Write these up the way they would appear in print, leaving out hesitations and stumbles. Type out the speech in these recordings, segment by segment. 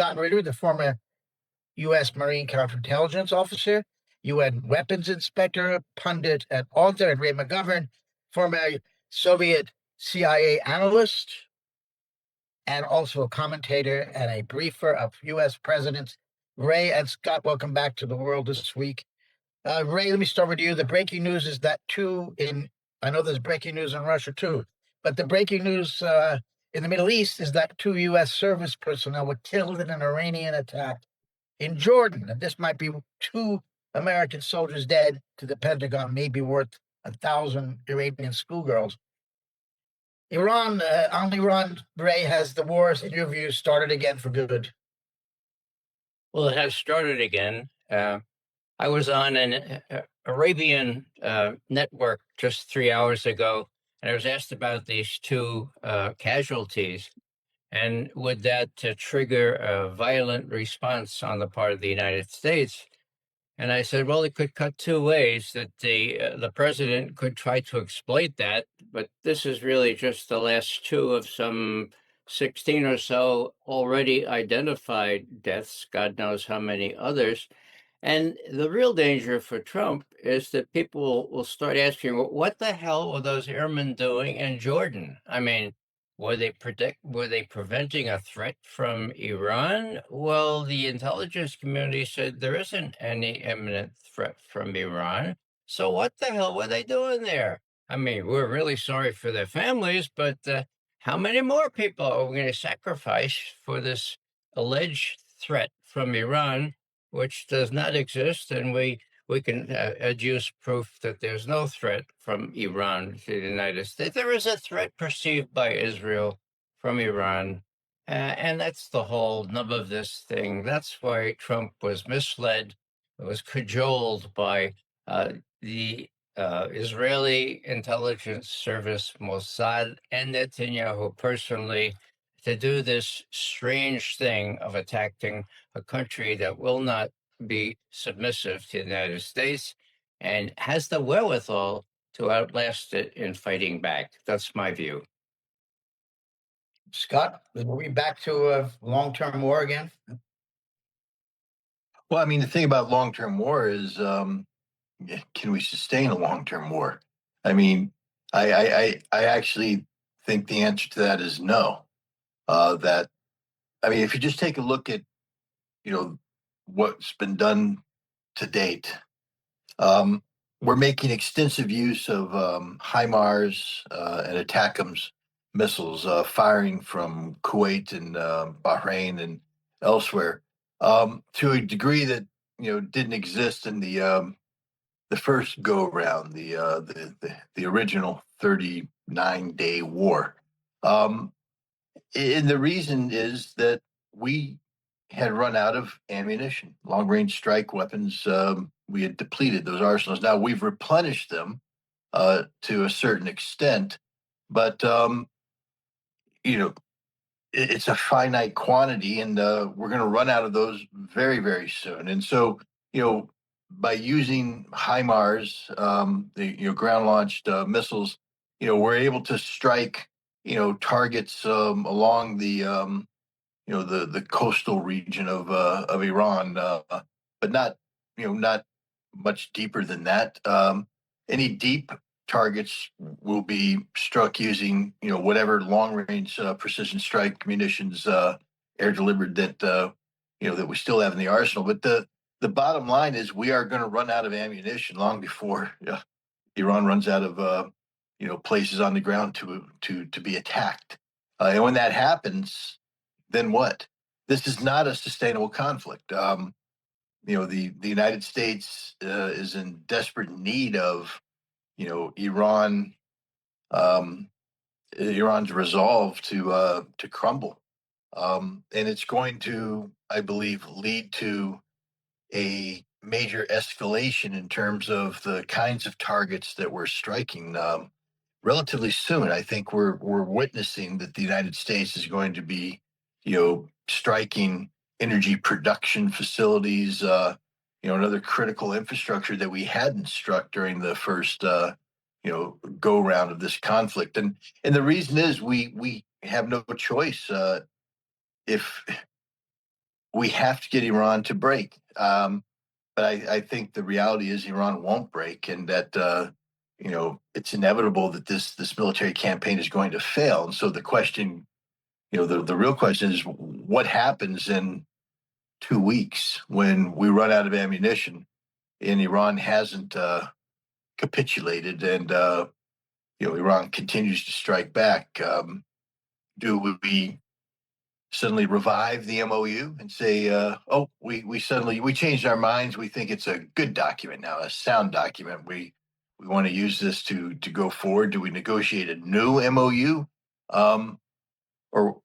Scott Ritter, the former U.S. Marine counterintelligence officer, UN weapons inspector, pundit, and author, and Ray McGovern, former Soviet CIA analyst, and also a commentator and a briefer of U.S. presidents. Ray and Scott, welcome back to the world this week. Ray, let me start with you. The breaking news is that I know there's breaking news in Russia too, but the breaking news in the Middle East is that two U.S. service personnel were killed in an Iranian attack in Jordan. And this might be two American soldiers dead to the Pentagon, maybe worth 1,000 Iranian schoolgirls. On Iran, Ray, has the wars, in your view, started again for good? Well, it has started again. I was on an Arabian network just 3 hours ago, and I was asked about these two casualties, and would that trigger a violent response on the part of the United States? And I said, well, it could cut two ways. That the president could try to exploit that, but this is really just the last two of some 16 or so already identified deaths. God knows how many others. And the real danger for Trump is that people will start asking, well, what the hell were those airmen doing in Jordan? I mean, were they preventing a threat from Iran? Well, the intelligence community said there isn't any imminent threat from Iran. So what the hell were they doing there? I mean, we're really sorry for their families, but how many more people are we going to sacrifice for this alleged threat from Iran, which does not exist, and we can adduce proof that there's no threat from Iran to the United States. There is a threat perceived by Israel from Iran, and that's the whole nub of this thing. That's why Trump was misled, was cajoled by the Israeli intelligence service, Mossad, and Netanyahu personally to do this strange thing of attacking a country that will not be submissive to the United States and has the wherewithal to outlast it in fighting back. That's my view. Scott, are we back to a long-term war again? Well, I mean, the thing about long-term war is, can we sustain a long-term war? I mean, I actually think the answer to that is no. That I mean, if you just take a look at what's been done to date, um, we're making extensive use of HIMARS and ATACMS missiles firing from Kuwait and Bahrain and elsewhere to a degree that didn't exist in the first go around, the original 39-day war. Um, and the reason is that we had run out of ammunition, long range strike weapons. We had depleted those arsenals. Now we've replenished them to a certain extent, but you know it's a finite quantity, and we're going to run out of those very, very soon. And so, by using HIMARS, the ground launched missiles, we're able to strike targets along the coastal region of Iran, but not much deeper than that. Any deep targets will be struck using whatever long range precision strike munitions air delivered that we still have in the arsenal. But the bottom line is we are going to run out of ammunition long before Iran runs out of places on the ground to be attacked. And when that happens, then what? This is not a sustainable conflict. The United States is in desperate need of Iran, um, Iran's resolve to crumble, and it's going to, I believe, lead to a major escalation in terms of the kinds of targets that we're striking. Relatively soon, I think we're witnessing that the United States is going to be, striking energy production facilities, and other critical infrastructure that we hadn't struck during the first, go round of this conflict. And the reason is we have no choice. If we have to get Iran to break. But I think the reality is Iran won't break, and that it's inevitable that this military campaign is going to fail. And so the question, the real question is, what happens in 2 weeks when we run out of ammunition and Iran hasn't capitulated, and Iran continues to strike back? Do we suddenly revive the MOU and say, "Oh, we changed our minds. We think it's a good document now, a sound document. We want to use this to go forward." Do we negotiate a new MOU, or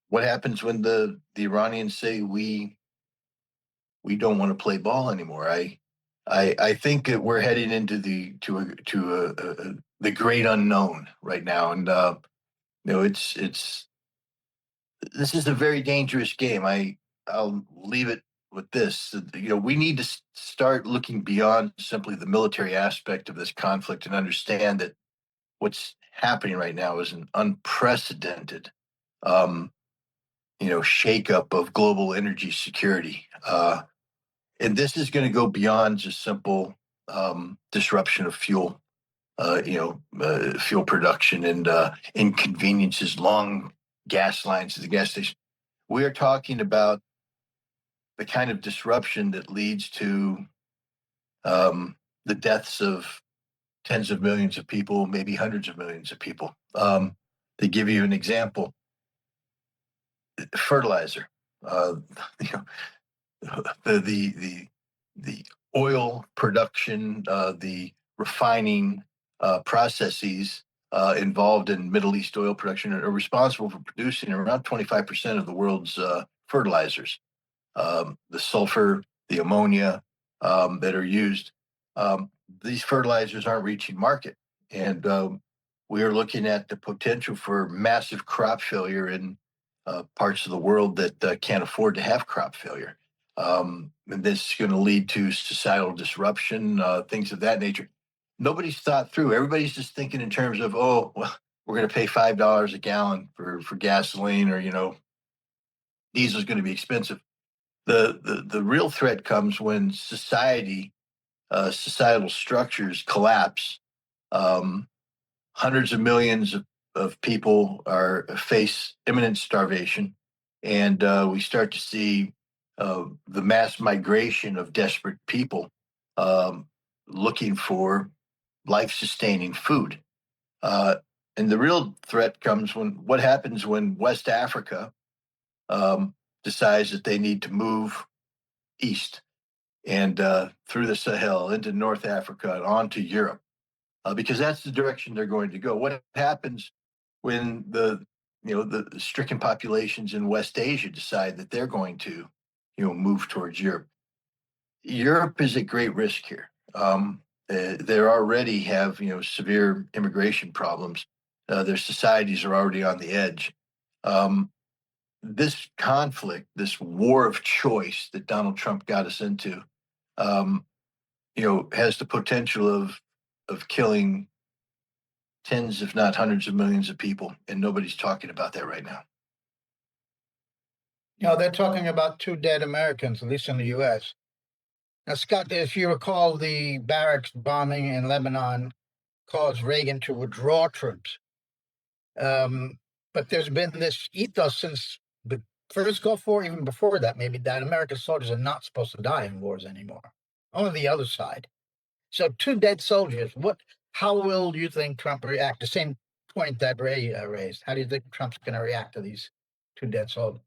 what happens when the Iranians say we don't want to play ball anymore? I think that we're heading into the great unknown right now, and it's this is a very dangerous game. I'll leave it with this. We need to start looking beyond simply the military aspect of this conflict and understand that what's happening right now is an unprecedented, shakeup of global energy security. And this is going to go beyond just simple disruption of fuel, fuel production and inconveniences, long gas lines to the gas station. We are talking about the kind of disruption that leads to the deaths of tens of millions of people, maybe hundreds of millions of people. To give you an example, fertilizer. Uh, you know, the oil production, the refining processes involved in Middle East oil production are responsible for producing around 25% of the world's fertilizers. The sulfur, the ammonia that are used. These fertilizers aren't reaching market, and we are looking at the potential for massive crop failure in parts of the world that can't afford to have crop failure. And this is going to lead to societal disruption, things of that nature. Nobody's thought through. Everybody's just thinking in terms of, oh, well, we're going to pay $5 a gallon for gasoline, or diesel is going to be expensive. The real threat comes when societal structures collapse. Hundreds of millions of people face imminent starvation, and we start to see the mass migration of desperate people looking for life-sustaining food. Uh, and the real threat comes what happens when West Africa decides that they need to move east and through the Sahel into North Africa and on to Europe, because that's the direction they're going to go. What happens when the stricken populations in West Asia decide that they're going to move towards Europe? Europe is at great risk here. They already have severe immigration problems. Their societies are already on the edge. This conflict, this war of choice that Donald Trump got us into, um, has the potential of killing tens, if not hundreds of millions of people, and nobody's talking about that right now. They're talking about 2 dead Americans, at least in the U.S. Now, Scott, if you recall, the barracks bombing in Lebanon caused Reagan to withdraw troops. But there's been this ethos since the first Gulf War, even before that, maybe, that American soldiers are not supposed to die in wars anymore. Only the other side. So 2 dead soldiers. How will you think Trump react? The same point that Ray raised. How do you think Trump's going to react to these 2 dead soldiers?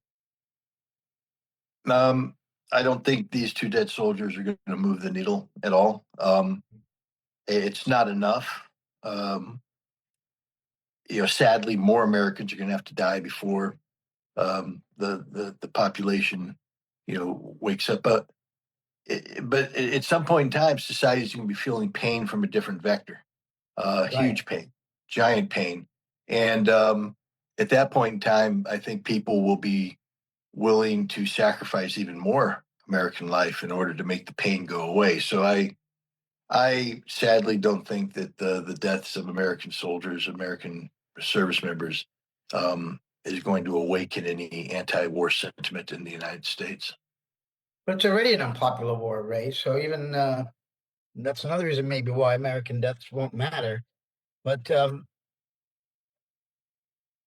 I don't think these 2 dead soldiers are going to move the needle at all. It's not enough. Sadly, more Americans are going to have to die before the population, wakes up. But at some point in time, society is going to be feeling pain from a different vector, huge pain, giant pain, and at that point in time, I think people will be willing to sacrifice even more American life in order to make the pain go away. So I sadly don't think that the deaths of American soldiers, American service members, is going to awaken any anti-war sentiment in the United States. But it's already an unpopular war, Ray. So even that's another reason maybe why American deaths won't matter. But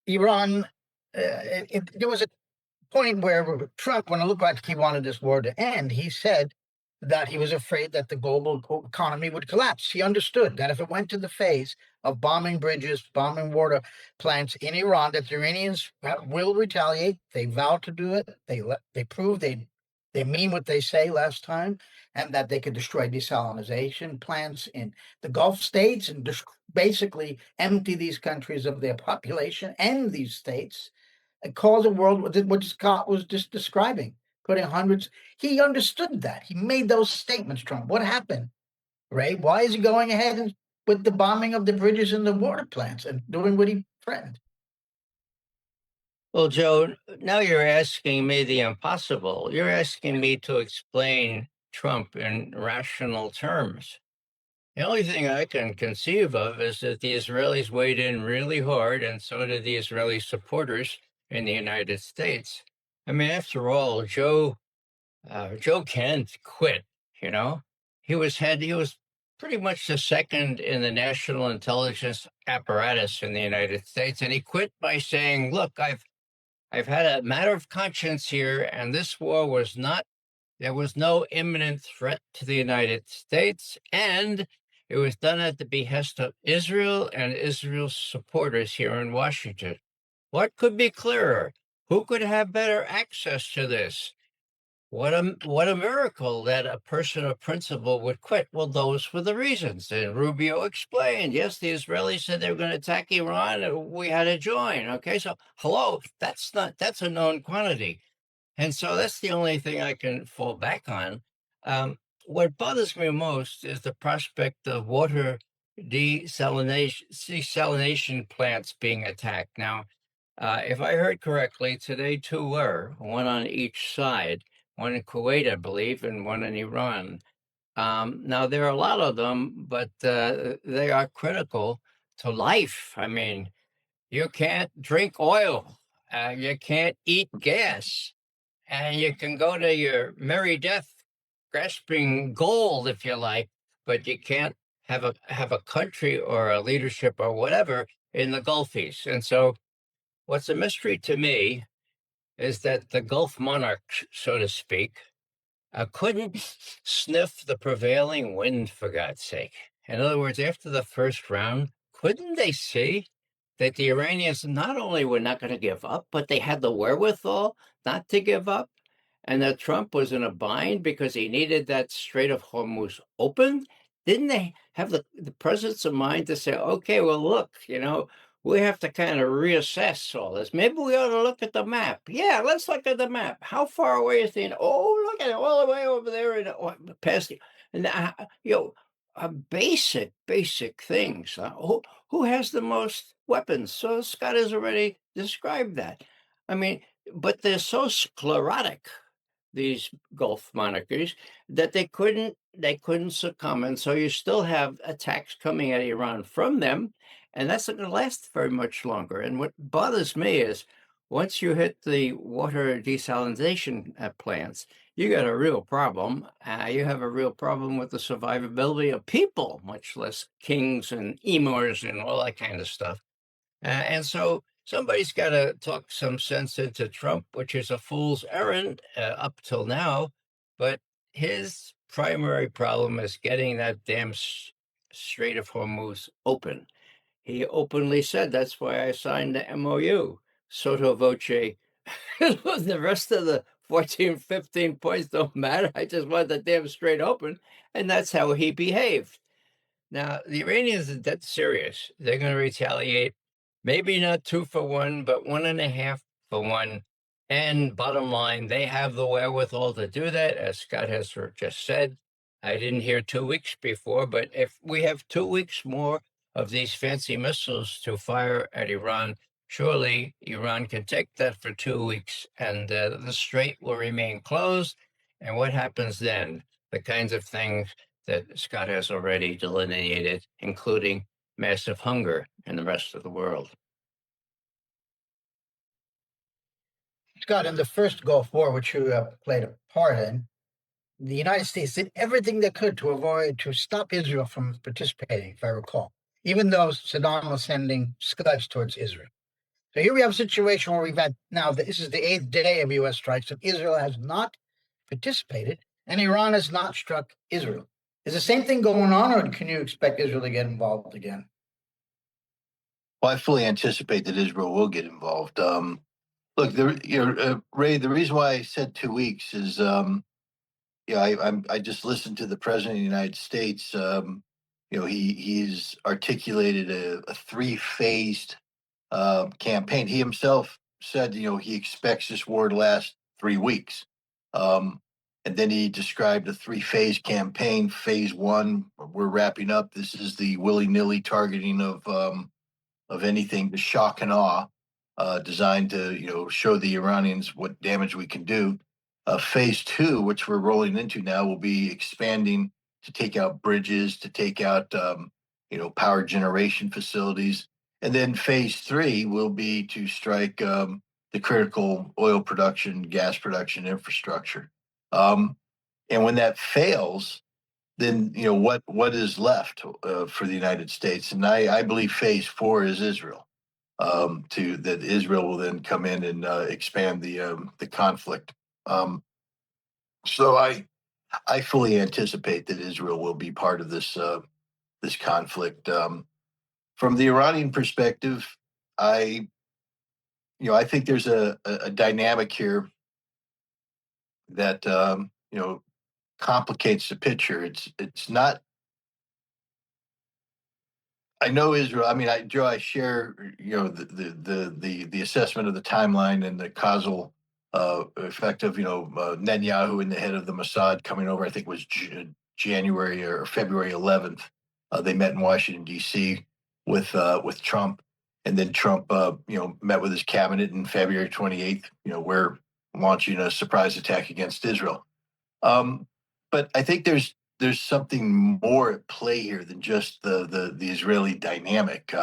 Iran, there was a point where Trump, when it looked like he wanted this war to end, he said that he was afraid that the global economy would collapse. He understood that if it went to the phase of bombing bridges, bombing water plants in Iran, that the Iranians will retaliate. They vowed to do it. They proved they mean what they say last time, and that they could destroy desalination plants in the Gulf states and basically empty these countries of their population and these states and cause the world what Scott was just describing, putting hundreds. He understood that. He made those statements, Trump. What happened, Ray? Why is he going ahead with the bombing of the bridges and the water plants and doing what he threatened? Well, Joe, now you're asking me the impossible. You're asking me to explain Trump in rational terms. The only thing I can conceive of is that the Israelis weighed in really hard, and so did the Israeli supporters in the United States. I mean, after all, Joe can't quit. You know, he was pretty much the second in the national intelligence apparatus in the United States, and he quit by saying, "Look, I've had a matter of conscience here, and this war was not, there was no imminent threat to the United States, and it was done at the behest of Israel and Israel's supporters here in Washington." What could be clearer? Who could have better access to this? What a miracle that a person of principle would quit. Well, those were the reasons. And Rubio explained, yes, the Israelis said they were going to attack Iran, and we had to join. Okay, so hello, that's a known quantity. And so that's the only thing I can fall back on. What bothers me most is the prospect of water desalination plants being attacked. Now, if I heard correctly, today two were, one on each side, one in Kuwait, I believe, and one in Iran. Now, there are a lot of them, but they are critical to life. I mean, you can't drink oil, you can't eat gas, and you can go to your merry death grasping gold if you like, but you can't have a country or a leadership or whatever in the Gulfies. And so what's a mystery to me is that the Gulf monarchs, so to speak, couldn't sniff the prevailing wind, for God's sake. In other words, after the first round, couldn't they see that the Iranians not only were not going to give up, but they had the wherewithal not to give up, and that Trump was in a bind because he needed that Strait of Hormuz open? Didn't they have the presence of mind to say, okay, well, look, we have to kind of reassess all this. Maybe we ought to look at the map. Yeah, let's look at the map. How far away is the? Oh, look at it, all the way over there and past the. And basic things. Who has the most weapons? So Scott has already described that. I mean, but they're so sclerotic, these Gulf monarchies, that they couldn't succumb, and so you still have attacks coming at Iran from them, and that's not going to last very much longer. And what bothers me is once you hit the water desalination plants, you got a real problem. You have a real problem with the survivability of people, much less kings and emirs and all that kind of stuff. And so somebody's got to talk some sense into Trump, which is a fool's errand up till now. But his primary problem is getting that damn Strait of Hormuz open. He openly said, that's why I signed the MOU. Sotto voce. The rest of the 14, 15 points don't matter. I just want the damn strait open. And that's how he behaved. Now, the Iranians are dead serious. They're going to retaliate, maybe not 2-for-1, but 1.5-for-1. And bottom line, they have the wherewithal to do that, as Scott has just said. I didn't hear 2 weeks before, but if we have 2 weeks more of these fancy missiles to fire at Iran, surely Iran can take that for 2 weeks, and the strait will remain closed. And what happens then? The kinds of things that Scott has already delineated, including massive hunger in the rest of the world. Scott, in the first Gulf War, which you played a part in, the United States did everything they could to stop Israel from participating, if I recall, even though Saddam was sending Scuds towards Israel. So here we have a situation where we've had now, this is the 8th day of U.S. strikes, and Israel has not participated, and Iran has not struck Israel. Is the same thing going on, or can you expect Israel to get involved again? Well, I fully anticipate that Israel will get involved. Look, Ray, the reason why I said 2 weeks is, I just listened to the president of the United States. He's articulated a three-phased campaign. He himself said, he expects this war to last 3 weeks. And then he described a three-phase campaign. Phase one, we're wrapping up. This is the willy-nilly targeting of anything to shock and awe, designed to show the Iranians what damage we can do. Phase two, which we're rolling into now, will be expanding to take out bridges, to take out power generation facilities, and then phase three will be to strike the critical oil production, gas production infrastructure. And when that fails, then what is left for the United States? And I believe phase four is Israel. To that Israel will then come in and expand the conflict. So I fully anticipate that Israel will be part of this conflict. From the Iranian perspective, I think there's a dynamic here that complicates the picture. It's not. I know Israel. I mean, Joe, I share the assessment of the timeline and the causal effect of Netanyahu and the head of the Mossad coming over. I think it was January or February 11th. They met in Washington D.C. with Trump, and then Trump met with his cabinet in February 28th. We're launching a surprise attack against Israel. But I think there's something more at play here than just the Israeli dynamic.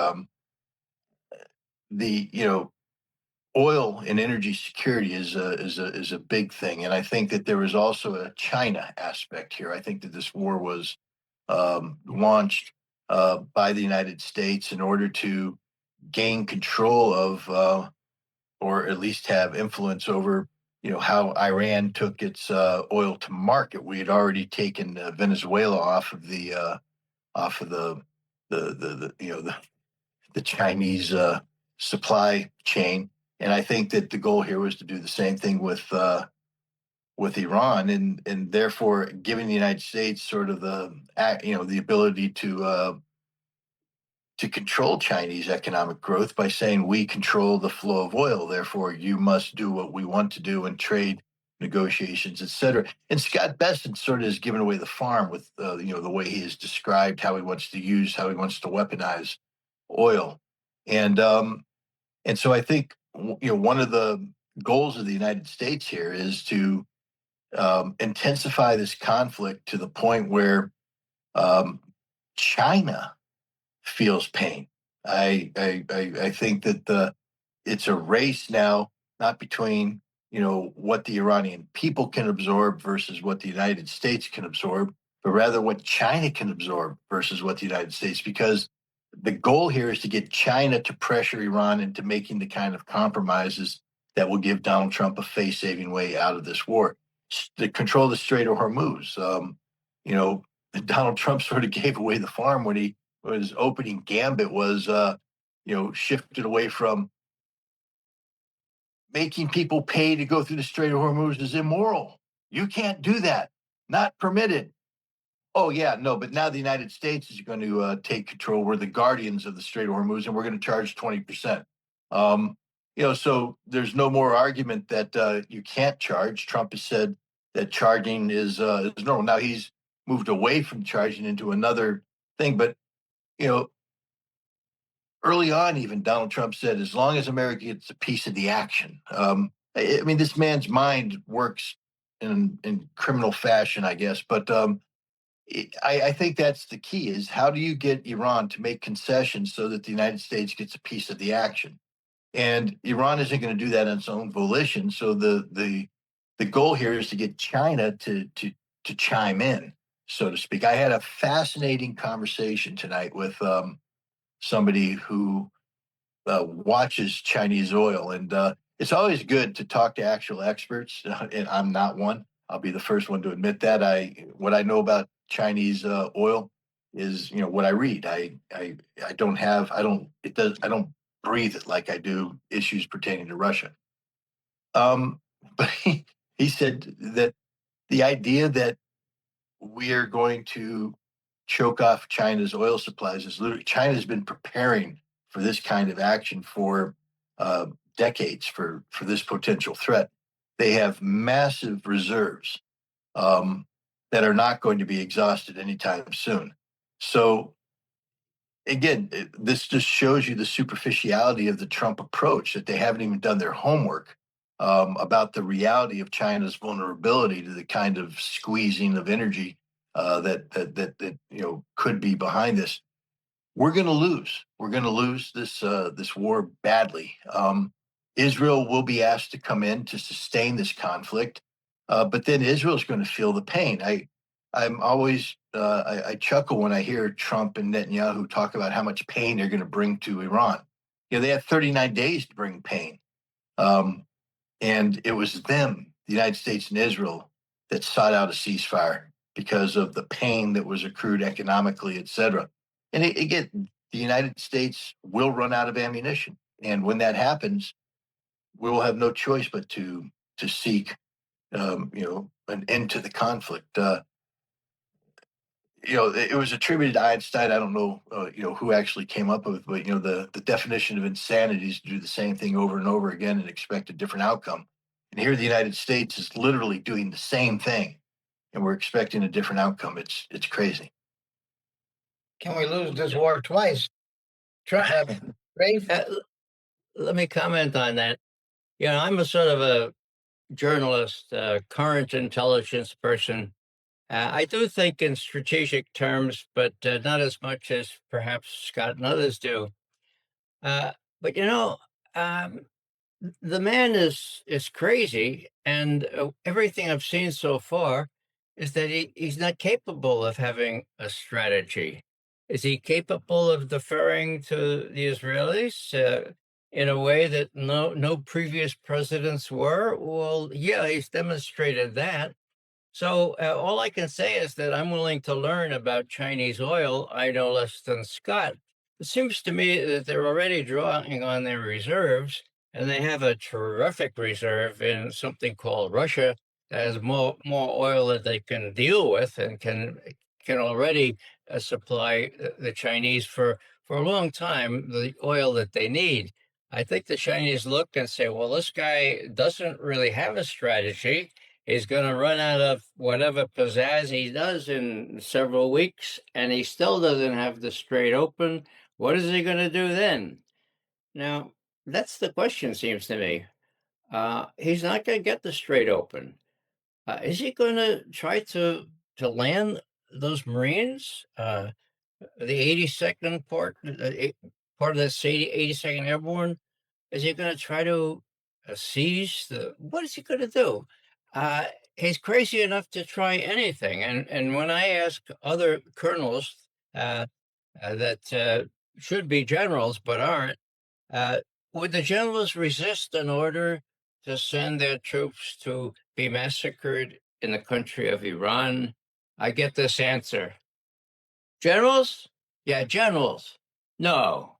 The oil and energy security is a big thing, and I think that there was also a China aspect here. I think that this war was launched by the United States in order to gain control of, or at least have influence over, how Iran took its oil to market. We had already taken Venezuela off of the Chinese supply chain, and I think that the goal here was to do the same thing with Iran, and therefore giving the United States sort of the ability to control Chinese economic growth by saying we control the flow of oil. Therefore, you must do what we want to do in trade negotiations, et cetera. And Scott Bessent sort of has given away the farm with the way he has described how he wants to weaponize oil, and so I think one of the goals of the United States here is to intensify this conflict to the point where China feels pain. I think that it's a race now, not between what the Iranian people can absorb versus what the United States can absorb, but rather what China can absorb versus what the United States. Because the goal here is to get China to pressure Iran into making the kind of compromises that will give Donald Trump a face-saving way out of this war. To control the Strait of Hormuz. Donald Trump sort of gave away the farm when his opening gambit was, shifted away from making people pay to go through the Strait of Hormuz is immoral. You can't do that. Not permitted. Oh, yeah, no, but now the United States is going to take control. We're the guardians of the Strait of Hormuz, and we're going to charge 20%. So there's no more argument that you can't charge. Trump has said that charging is normal. Now he's moved away from charging into another thing, but early on, even Donald Trump said, as long as America gets a piece of the action. This man's mind works in criminal fashion, I guess. But I think that's the key: is how do you get Iran to make concessions so that the United States gets a piece of the action? And Iran isn't going to do that on its own volition. So the goal here is to get China to to chime in, so to speak. I had a fascinating conversation tonight with somebody who watches Chinese oil, and it's always good to talk to actual experts. And I'm not one. I'll be the first one to admit that. What I know about Chinese oil is, what I read. I don't have I don't it does I don't breathe it like I do issues pertaining to Russia. But he said that the idea that we are going to choke off China's oil supplies is literally China's been preparing for this kind of action for uh, decades for this potential threat. They have massive reserves that are not going to be exhausted anytime soon. So again, this just shows you the superficiality of the Trump approach, that they haven't even done their homework about the reality of China's vulnerability to the kind of squeezing of energy that could be behind this. We're going to lose. We're going to lose this war badly. Israel will be asked to come in to sustain this conflict, but then Israel's going to feel the pain. I'm always I chuckle when I hear Trump and Netanyahu talk about how much pain they're going to bring to Iran. They had 39 days to bring pain, and it was them, the United States and Israel, that sought out a ceasefire because of the pain that was accrued economically, et cetera. And again, the United States will run out of ammunition, and when that happens, we will have no choice but to seek an end to the conflict. It was attributed to Einstein. I don't know, who actually came up with it, but the definition of insanity is to do the same thing over and over again and expect a different outcome. And here, the United States is literally doing the same thing, and we're expecting a different outcome. It's crazy. Can we lose this war twice? Brave? Let me comment on that. I'm a sort of a journalist, current intelligence person. I do think in strategic terms, but not as much as perhaps Scott and others do. Uh, but um, the man is crazy, and everything I've seen so far is that he's not capable of having a strategy. Is he capable of deferring to the Israelis in a way that no previous presidents were? Well, yeah, he's demonstrated that. So all I can say is that I'm willing to learn about Chinese oil. I know less than Scott. It seems to me that they're already drawing on their reserves, and they have a terrific reserve in something called Russia that has more oil that they can deal with and can already supply the Chinese for a long time the oil that they need. I think the Chinese look and say, well, this guy doesn't really have a strategy. He's going to run out of whatever pizzazz he does in several weeks, and he still doesn't have the Strait open. What is he going to do then? Now, that's the question, seems to me. He's not going to get the Strait open. Is he going to try to land those Marines? The 82nd part of the 82nd Airborne? Is he going to try to seize the? What is he going to do? Uh, he's crazy enough to try anything. And when I ask other colonels that should be generals but aren't, uh, would the generals resist an order to send their troops to be massacred in the country of Iran? I get this answer. Generals? Yeah, generals. No,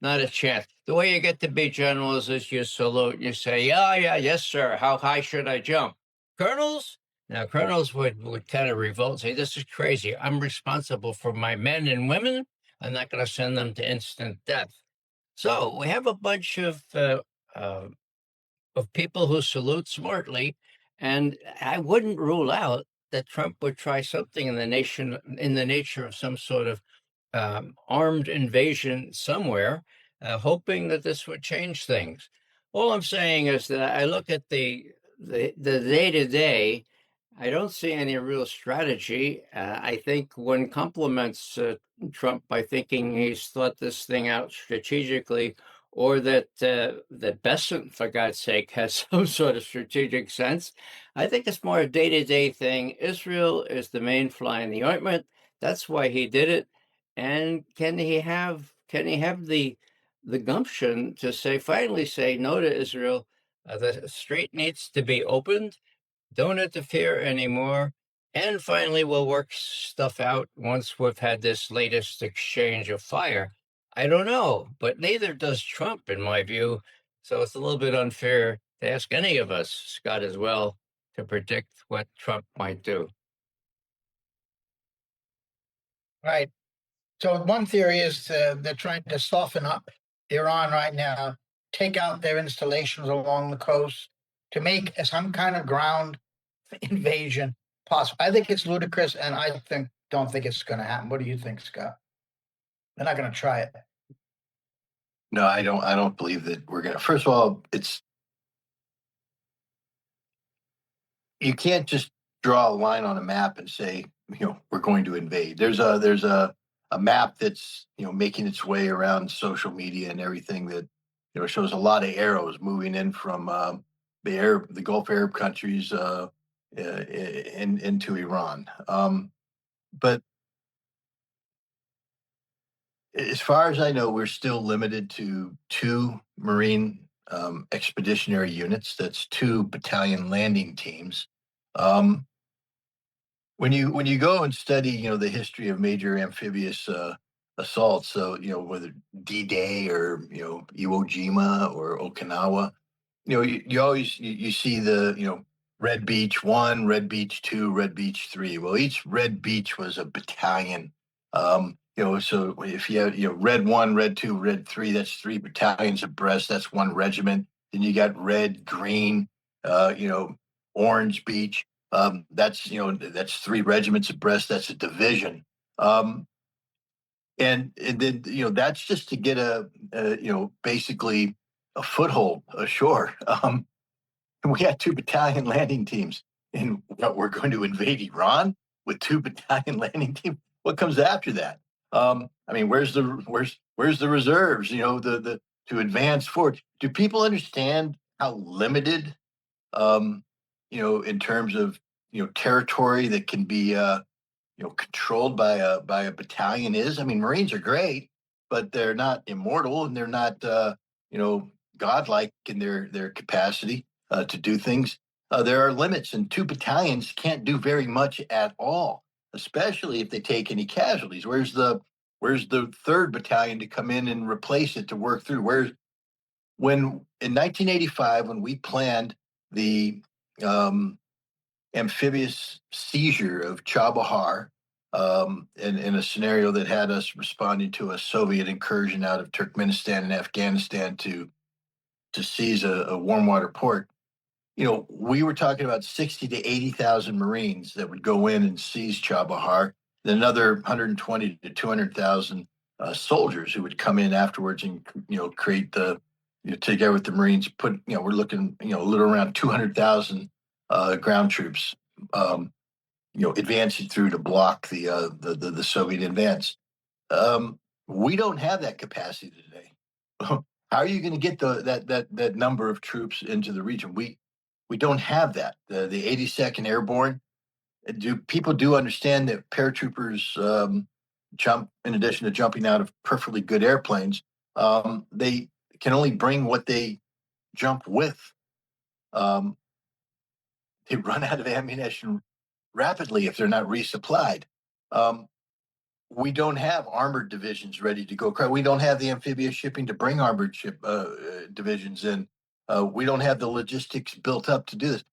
not a chance. The way you get to be generals is you salute, you say, yeah, yeah, yes, sir. How high should I jump? Colonels? Now, colonels would kind of revolt, say, this is crazy. I'm responsible for my men and women. I'm not going to send them to instant death. So we have a bunch uh, of people who salute smartly, and I wouldn't rule out that Trump would try something in the nature of some sort of armed invasion somewhere, hoping that this would change things. All I'm saying is that I look at the day to day. I don't see any real strategy. I think one compliments Trump by thinking he's thought this thing out strategically, or that Besant, for God's sake, has some sort of strategic sense. I think it's more a day-to-day thing. Israel is the main fly in the ointment. That's why he did it. And can he have the gumption to finally say no to Israel? The strait needs to be opened. Don't interfere anymore. And finally, we'll work stuff out once we've had this latest exchange of fire. I don't know, but neither does Trump, in my view. So it's a little bit unfair to ask any of us, Scott as well, to predict what Trump might do. Right. So one theory is they're trying to soften up Iran right now, take out their installations along the coast to make some kind of ground invasion possible. I think it's ludicrous, and I don't think it's going to happen. What do you think, Scott? They're not going to try it. No, I don't. I don't believe that we're gonna. First of all, you can't just draw a line on a map and say, we're going to invade. There's a map that's making its way around social media and everything that shows a lot of arrows moving in from the Gulf Arab countries into Iran. But as far as I know, we're still limited to two Marine expeditionary units. That's two battalion landing teams. Um, when you go and study, the history of major amphibious assaults, so whether D-Day or Iwo Jima or Okinawa, you always you see the Red Beach 1, Red Beach 2, Red Beach 3. Well, each Red Beach was a battalion. So if you have Red 1, Red 2, Red 3, that's three battalions abreast. That's one regiment. Then you got Red, Green, Orange Beach. That's three regiments abreast. That's a division. And then that's just to get basically a foothold ashore. We had two battalion landing teams, and what, we're going to invade Iran with two battalion landing teams. What comes after that? I mean, where's the reserves? The to advance forward. Do people understand how limited, in terms of territory that can be controlled by a battalion is? I mean, Marines are great, but they're not immortal, and they're not godlike in their capacity to do things. There are limits, and two battalions can't do very much at all, especially if they take any casualties. Where's the third battalion to come in and replace it, to work through? When in 1985, when we planned the um, amphibious seizure of Chabahar, in a scenario that had us responding to a Soviet incursion out of Turkmenistan and Afghanistan to seize a warm water port. We were talking about 60 to 80,000 Marines that would go in and seize Chabahar, then another 120 to 200,000 soldiers who would come in afterwards and create together with the Marines. We're looking a little around 200,000 ground troops, advancing through to block the Soviet advance. We don't have that capacity today. How are you going to get that number of troops into the region? We don't have that. The 82nd Airborne. Do people understand that paratroopers jump, in addition to jumping out of perfectly good airplanes? They can only bring what they jump with. Um, they run out of ammunition rapidly if they're not resupplied. Um, we don't have armored divisions ready to go. We don't have the amphibious shipping to bring armored ship divisions in. We don't have the logistics built up to do this.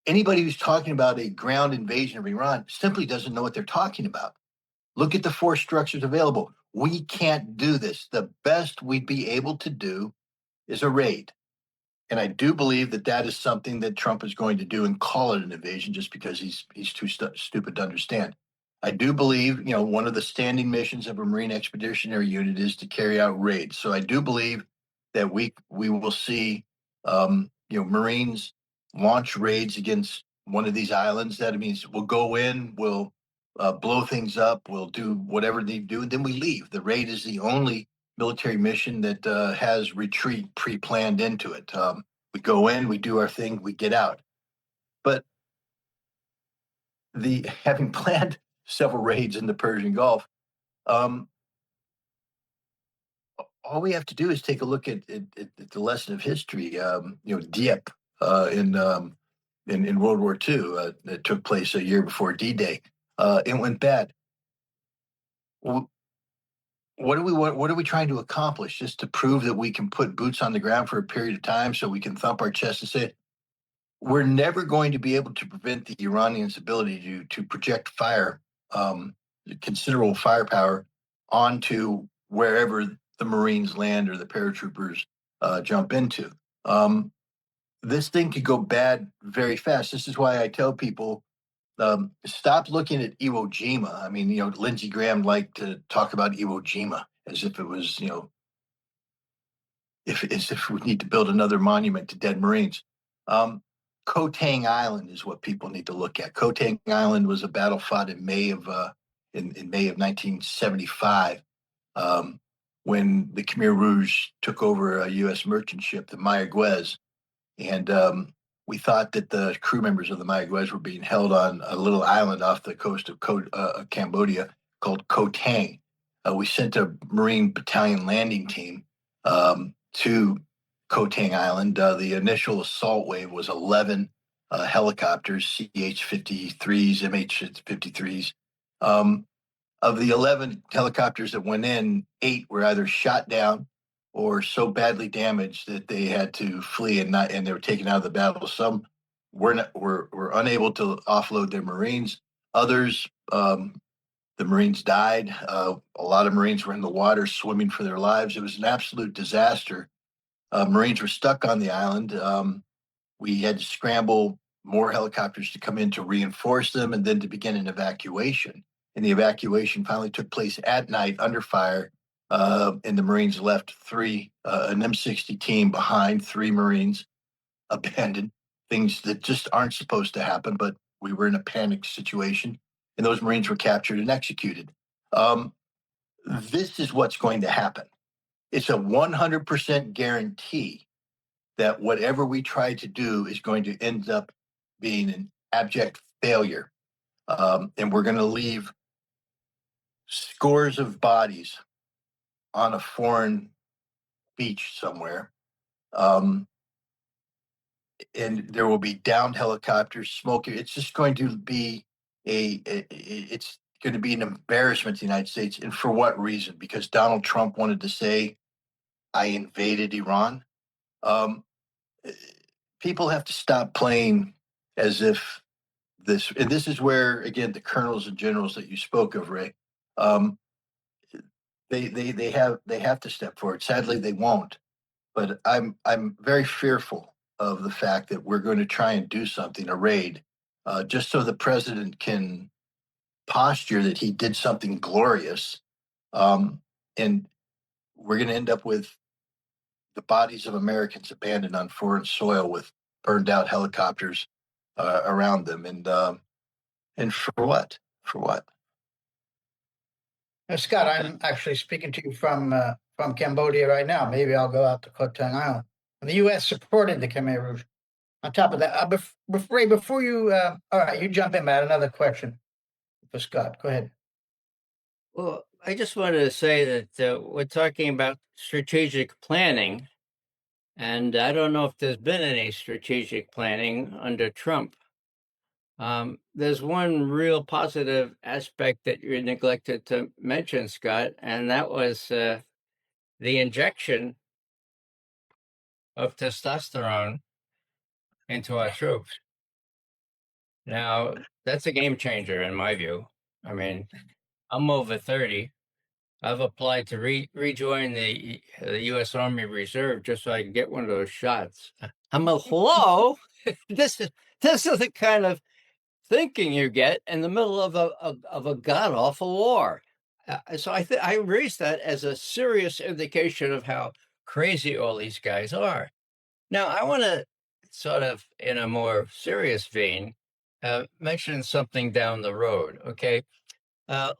Anybody who's talking about a ground invasion of Iran simply doesn't know what they're talking about. Look at the force structures available. We can't do this. The best we'd be able to do is a raid. And I do believe that is something that Trump is going to do and call it an invasion, just because he's too stupid to understand. I do believe, one of the standing missions of a Marine Expeditionary Unit is to carry out raids. So I do believe that we will see, Marines launch raids against one of these islands. That means we'll go in, we'll blow things up, we'll do whatever they do, and then we leave. The raid is the only military mission that has retreat pre-planned into it. We go in, we do our thing, we get out. But the having planned several raids in the Persian Gulf, um, all we have to do is take a look at the lesson of history. Dieppe in World War II that took place a year before D-Day. It went bad. What do we want? What are we trying to accomplish? Just to prove that we can put boots on the ground for a period of time, so we can thump our chest and say we're never going to be able to prevent the Iranians' ability to project fire, um, considerable firepower, onto wherever the Marines land or the paratroopers jump into. Um, this thing could go bad very fast. This is why I tell people, stop looking at Iwo Jima. I mean, Lindsey Graham liked to talk about Iwo Jima as if it was, as if we need to build another monument to dead Marines. Um, Koh Tang Island is what people need to look at. Koh Tang Island was a battle fought in May of 1975, um, when the Khmer Rouge took over a U.S. merchant ship, the Mayaguez, and we thought that the crew members of the Mayaguez were being held on a little island off the coast of Cambodia called Koh Tang. We sent a Marine battalion landing team to Koh Tang Island. The initial assault wave was 11 helicopters, CH-53s, MH-53s. Of the 11 helicopters that went in, 8 were either shot down or so badly damaged that they had to flee and they were taken out of the battle. Some were unable to offload their Marines. Others, the Marines died. A lot of Marines were in the water swimming for their lives. It was an absolute disaster. Marines were stuck on the island. We had to scramble more helicopters to come in to reinforce them and then to begin an evacuation. And the evacuation finally took place at night under fire. And the Marines left an M60 team behind, 3 Marines abandoned, things that just aren't supposed to happen, but we were in a panic situation, and those Marines were captured and executed. This is what's going to happen. It's a 100% guarantee that whatever we try to do is going to end up being an abject failure. And we're going to leave scores of bodies on a foreign beach somewhere. And there will be downed helicopters, smoke. It's just going to be it's going to be an embarrassment to the United States. And for what reason? Because Donald Trump wanted to say, I invaded Iran. Um, People have to stop playing as if and this is where, again, the colonels and generals that you spoke of, Ray, um, they have to step forward. Sadly, they won't. But I'm very fearful of the fact that we're going to try and do something, a raid, just so the president can posture that he did something glorious, and we're going to end up with the bodies of Americans abandoned on foreign soil with burned out helicopters around them, and for what? For what? Scott, I'm actually speaking to you from Cambodia right now. Maybe I'll go out to Koh Tang Island. And the U.S. supported the Khmer Rouge. On top of that, Ray, before you, all right, you jump in, Matt. Another question for Scott. Go ahead. Well, I just wanted to say that we're talking about strategic planning, and I don't know if there's been any strategic planning under Trump. There's one real positive aspect that you neglected to mention, Scott, and that was the injection of testosterone into our troops. Now, that's a game changer in my view. I mean, I'm over 30. I've applied to rejoin the U.S. Army Reserve just so I can get one of those shots. I'm a hello. this is the kind of thinking you get in the middle of a god awful war. So I raise that as a serious indication of how crazy all these guys are. Now I want to sort of, in a more serious vein, mention something down the road. Okay,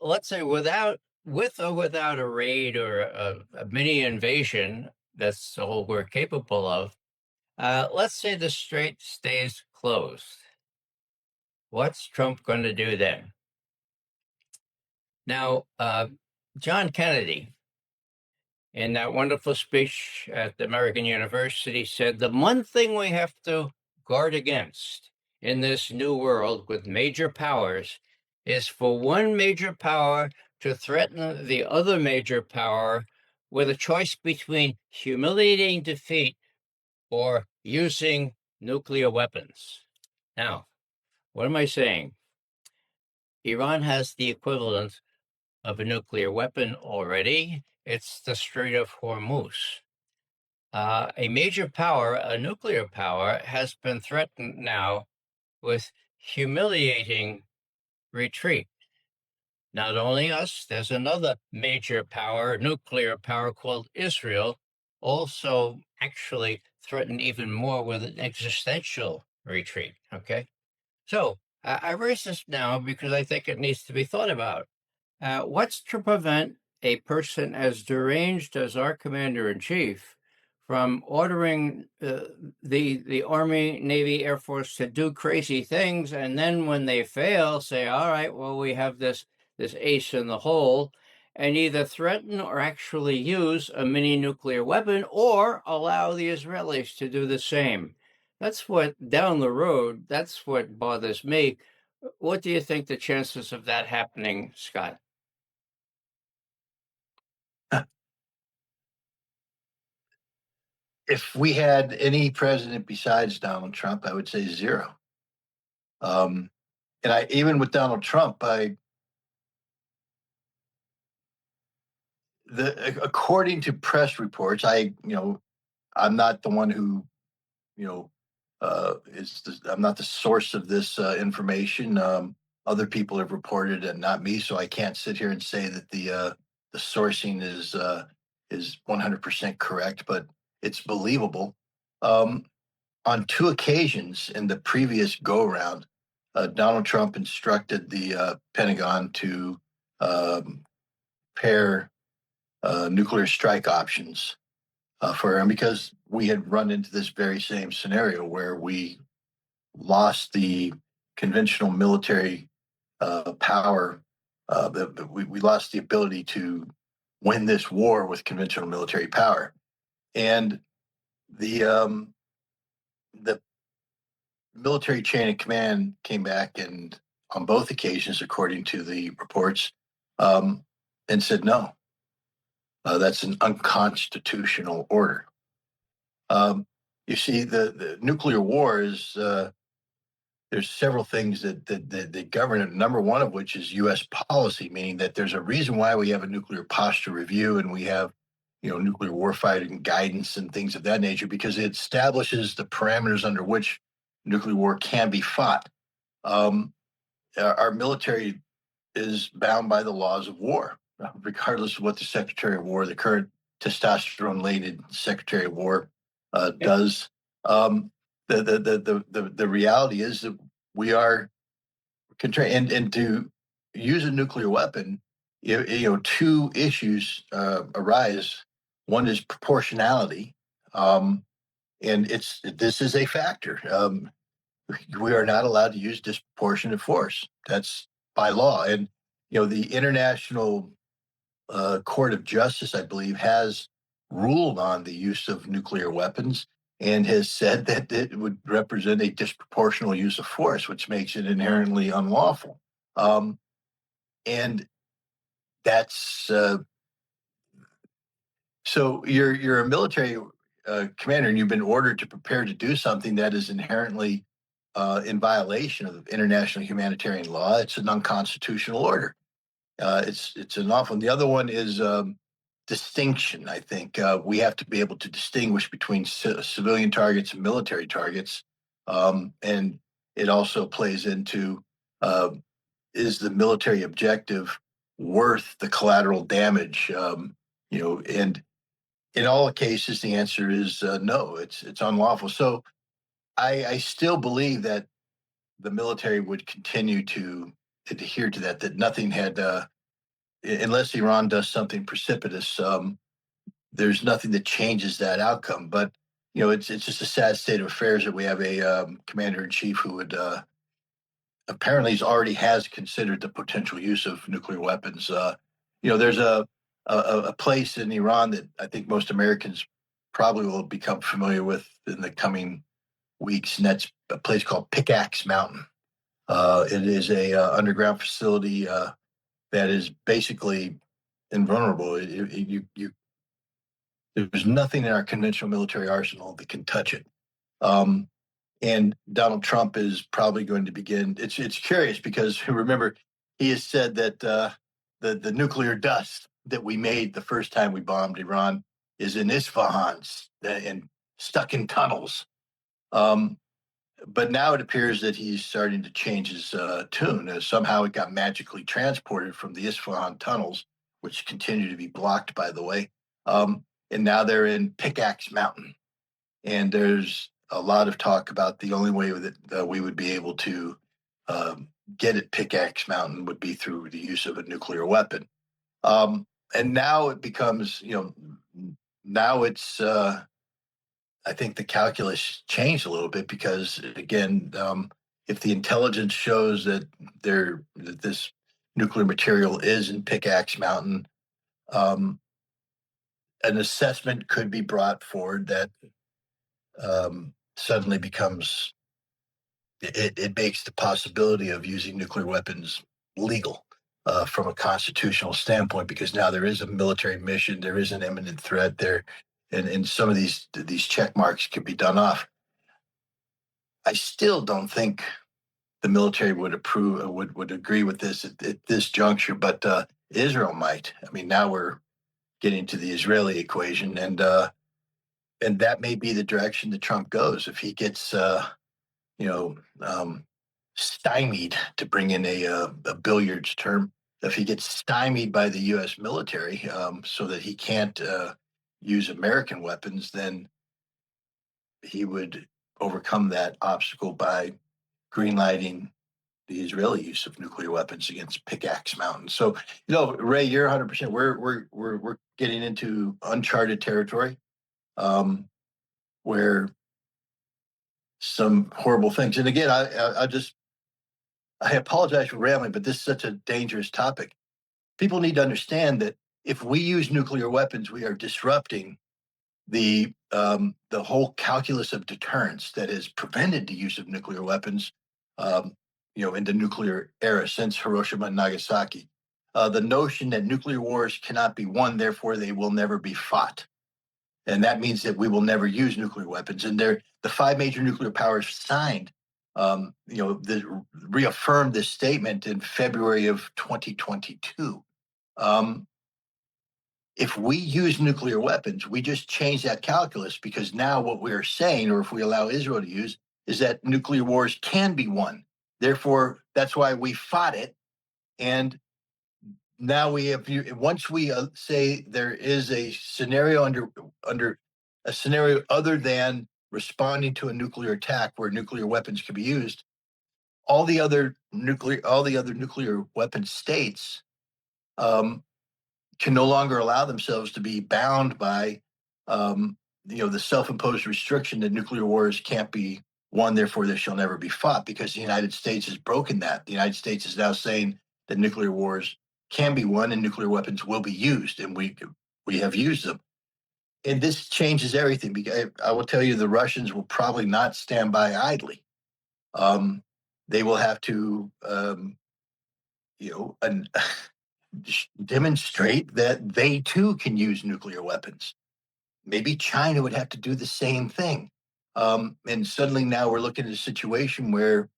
let's say without with or without a raid or a mini invasion, that's all we're capable of. Let's say the strait stays closed. What's Trump going to do then? Now, John Kennedy, in that wonderful speech at the American University, said the one thing we have to guard against in this new world with major powers is for one major power to threaten the other major power with a choice between humiliating defeat or using nuclear weapons. Now, what am I saying? Iran has the equivalent of a nuclear weapon already. It's the Strait of Hormuz. A major power, a nuclear power, has been threatened now with humiliating retreat. Not only us, there's another major power, nuclear power called Israel, also actually threatened even more with an existential retreat. Okay. So I raise this now because I think it needs to be thought about. What's to prevent a person as deranged as our commander in chief from ordering the Army, Navy, Air Force to do crazy things, and then when they fail, say, "All right, well, we have this ace in the hole," and either threaten or actually use a mini nuclear weapon, or allow the Israelis to do the same? That's what down the road. That's what bothers me. What do you think the chances of that happening, Scott? If we had any president besides Donald Trump, I would say zero. And I even with Donald Trump, according to press reports, I'm not the one who you know I'm not the source of this information. Other people have reported it, not me, so I can't sit here and say that the sourcing is 100% correct, but it's believable. Um, on two occasions in the previous go around, Donald Trump instructed the Pentagon to pair nuclear strike options for him because we had run into this very same scenario where we lost the conventional military power. We lost the ability to win this war with conventional military power, and the military chain of command came back and on both occasions, according to the reports, and said no, that's an unconstitutional order. You see, the nuclear war is there's several things that govern it. Number one of which is U.S. policy, meaning that there's a reason why we have a nuclear posture review and we have nuclear warfighting guidance and things of that nature because it establishes the parameters under which nuclear war can be fought. Um, our military is bound by the laws of war, regardless of what the Secretary of War, the current testosterone-laden Secretary of War, does. Um, the reality is that we are contrained, and to use a nuclear weapon, two issues arise. One is proportionality, and this is a factor. We are not allowed to use disproportionate force. That's by law. And the International Court of Justice, I believe, has ruled on the use of nuclear weapons and has said that it would represent a disproportional use of force, which makes it inherently unlawful. And that's so you're a military commander and you've been ordered to prepare to do something that is inherently in violation of international humanitarian law. It's an unconstitutional order. It's an awful. And the other one is distinction. I think we have to be able to distinguish between civilian targets and military targets, and it also plays into is the military objective worth the collateral damage? And in all cases, the answer is no. It's unlawful. So I still believe that the military would continue to adhere to that. That nothing had unless Iran does something precipitous, there's nothing that changes that outcome. But it's just a sad state of affairs that we have a commander in chief who would apparently already has considered the potential use of nuclear weapons. There's a place in Iran that I think most Americans probably will become familiar with in the coming weeks, and that's a place called Pickaxe Mountain. It is a underground facility that is basically invulnerable. There's nothing in our conventional military arsenal that can touch it. Um, and Donald Trump is probably going to begin. It's curious because remember he has said that the nuclear dust that we made the first time we bombed Iran is in Isfahan and stuck in tunnels. Um, but now it appears that he's starting to change his tune. Somehow it got magically transported from the Isfahan tunnels, which continue to be blocked, by the way. And now they're in Pickaxe Mountain. And there's a lot of talk about the only way that we would be able to get at Pickaxe Mountain would be through the use of a nuclear weapon. And now it becomes, now it's, I think the calculus changed a little bit because, again, if the intelligence shows that that this nuclear material is in Pickaxe Mountain, um, an assessment could be brought forward that suddenly becomes it makes the possibility of using nuclear weapons legal from a constitutional standpoint because now there is a military mission, there is an imminent threat there, and some of these check marks can be done off. I still don't think the military would approve would agree with this at this juncture, but Israel might. I mean, now we're getting to the Israeli equation, and that may be the direction that Trump goes if he gets you know, stymied, to bring in a billiards term, if he gets stymied by the U.S. military so that he can't use American weapons, then he would overcome that obstacle by greenlighting the Israeli use of nuclear weapons against Pickaxe Mountain. So, Ray, you're 100%. We're getting into uncharted territory where some horrible things. And again, I apologize for rambling, but this is such a dangerous topic. People need to understand that if we use nuclear weapons, we are disrupting the whole calculus of deterrence that has prevented the use of nuclear weapons, in the nuclear era since Hiroshima and Nagasaki. The notion that nuclear wars cannot be won, therefore they will never be fought. And that means that we will never use nuclear weapons. And the five major nuclear powers signed, reaffirmed this statement in February of 2022. If we use nuclear weapons, we just change that calculus because now what we're saying, or if we allow Israel to use, is that nuclear wars can be won. Therefore, that's why we fought it. And now we have, once we say there is a scenario under a scenario other than responding to a nuclear attack where nuclear weapons can be used, all the other nuclear weapon states can no longer allow themselves to be bound by the self-imposed restriction that nuclear wars can't be won, therefore they shall never be fought, because the United States has broken that. The United States is now saying that nuclear wars can be won and nuclear weapons will be used, and we have used them. And this changes everything, because I will tell you the Russians will probably not stand by idly. They will have to demonstrate that they too can use nuclear weapons. Maybe China would have to do the same thing. And suddenly now we're looking at a situation where,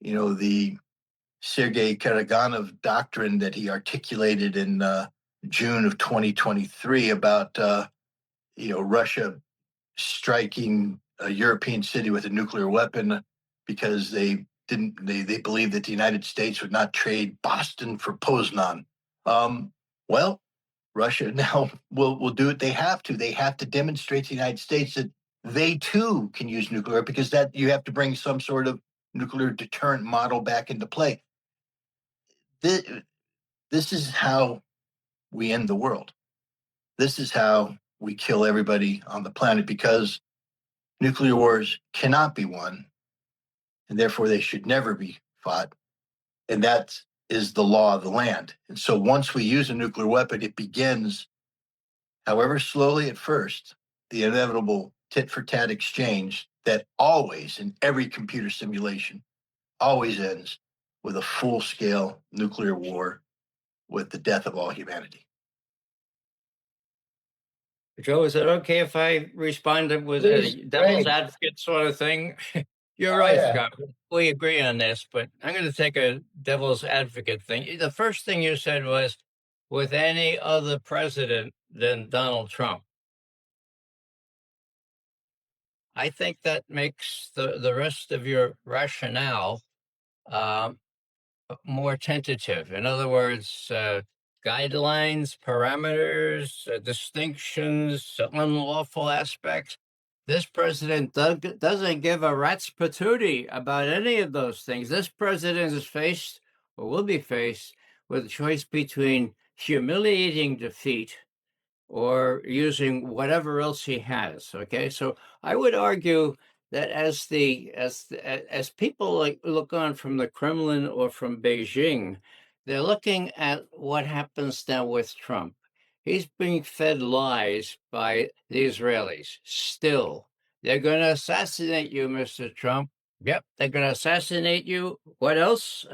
the Sergei Karaganov doctrine that he articulated in June of 2023 about, Russia striking a European city with a nuclear weapon because they believed that the United States would not trade Boston for Poznan. Well, Russia now will do what they have to. They have to demonstrate to the United States that they too can use nuclear, because that you have to bring some sort of nuclear deterrent model back into play. This is how we end the world. This is how we kill everybody on the planet, because nuclear wars cannot be won, and therefore they should never be fought. And that is the law of the land. And so once we use a nuclear weapon, it begins, however slowly at first, the inevitable tit for tat exchange that always, in every computer simulation, always ends with a full scale nuclear war with the death of all humanity. Joe, is it okay if I respond with Please, a devil's great. advocate sort of thing? You're Oh right, yeah. Scott. We agree on this, but I'm going to take a devil's advocate thing. The first thing you said was with any other president than Donald Trump. I think that makes the rest of your rationale um, more tentative. In other words, guidelines, parameters, distinctions, unlawful aspects. This president doesn't give a rat's patootie about any of those things. This president is faced, or will be faced, with a choice between humiliating defeat or using whatever else he has. Okay, so I would argue that as people like look on from the Kremlin or from Beijing, they're looking at what happens now with Trump. He's being fed lies by the Israelis. Still, they're going to assassinate you, Mr. Trump. Yep, they're going to assassinate you. What else?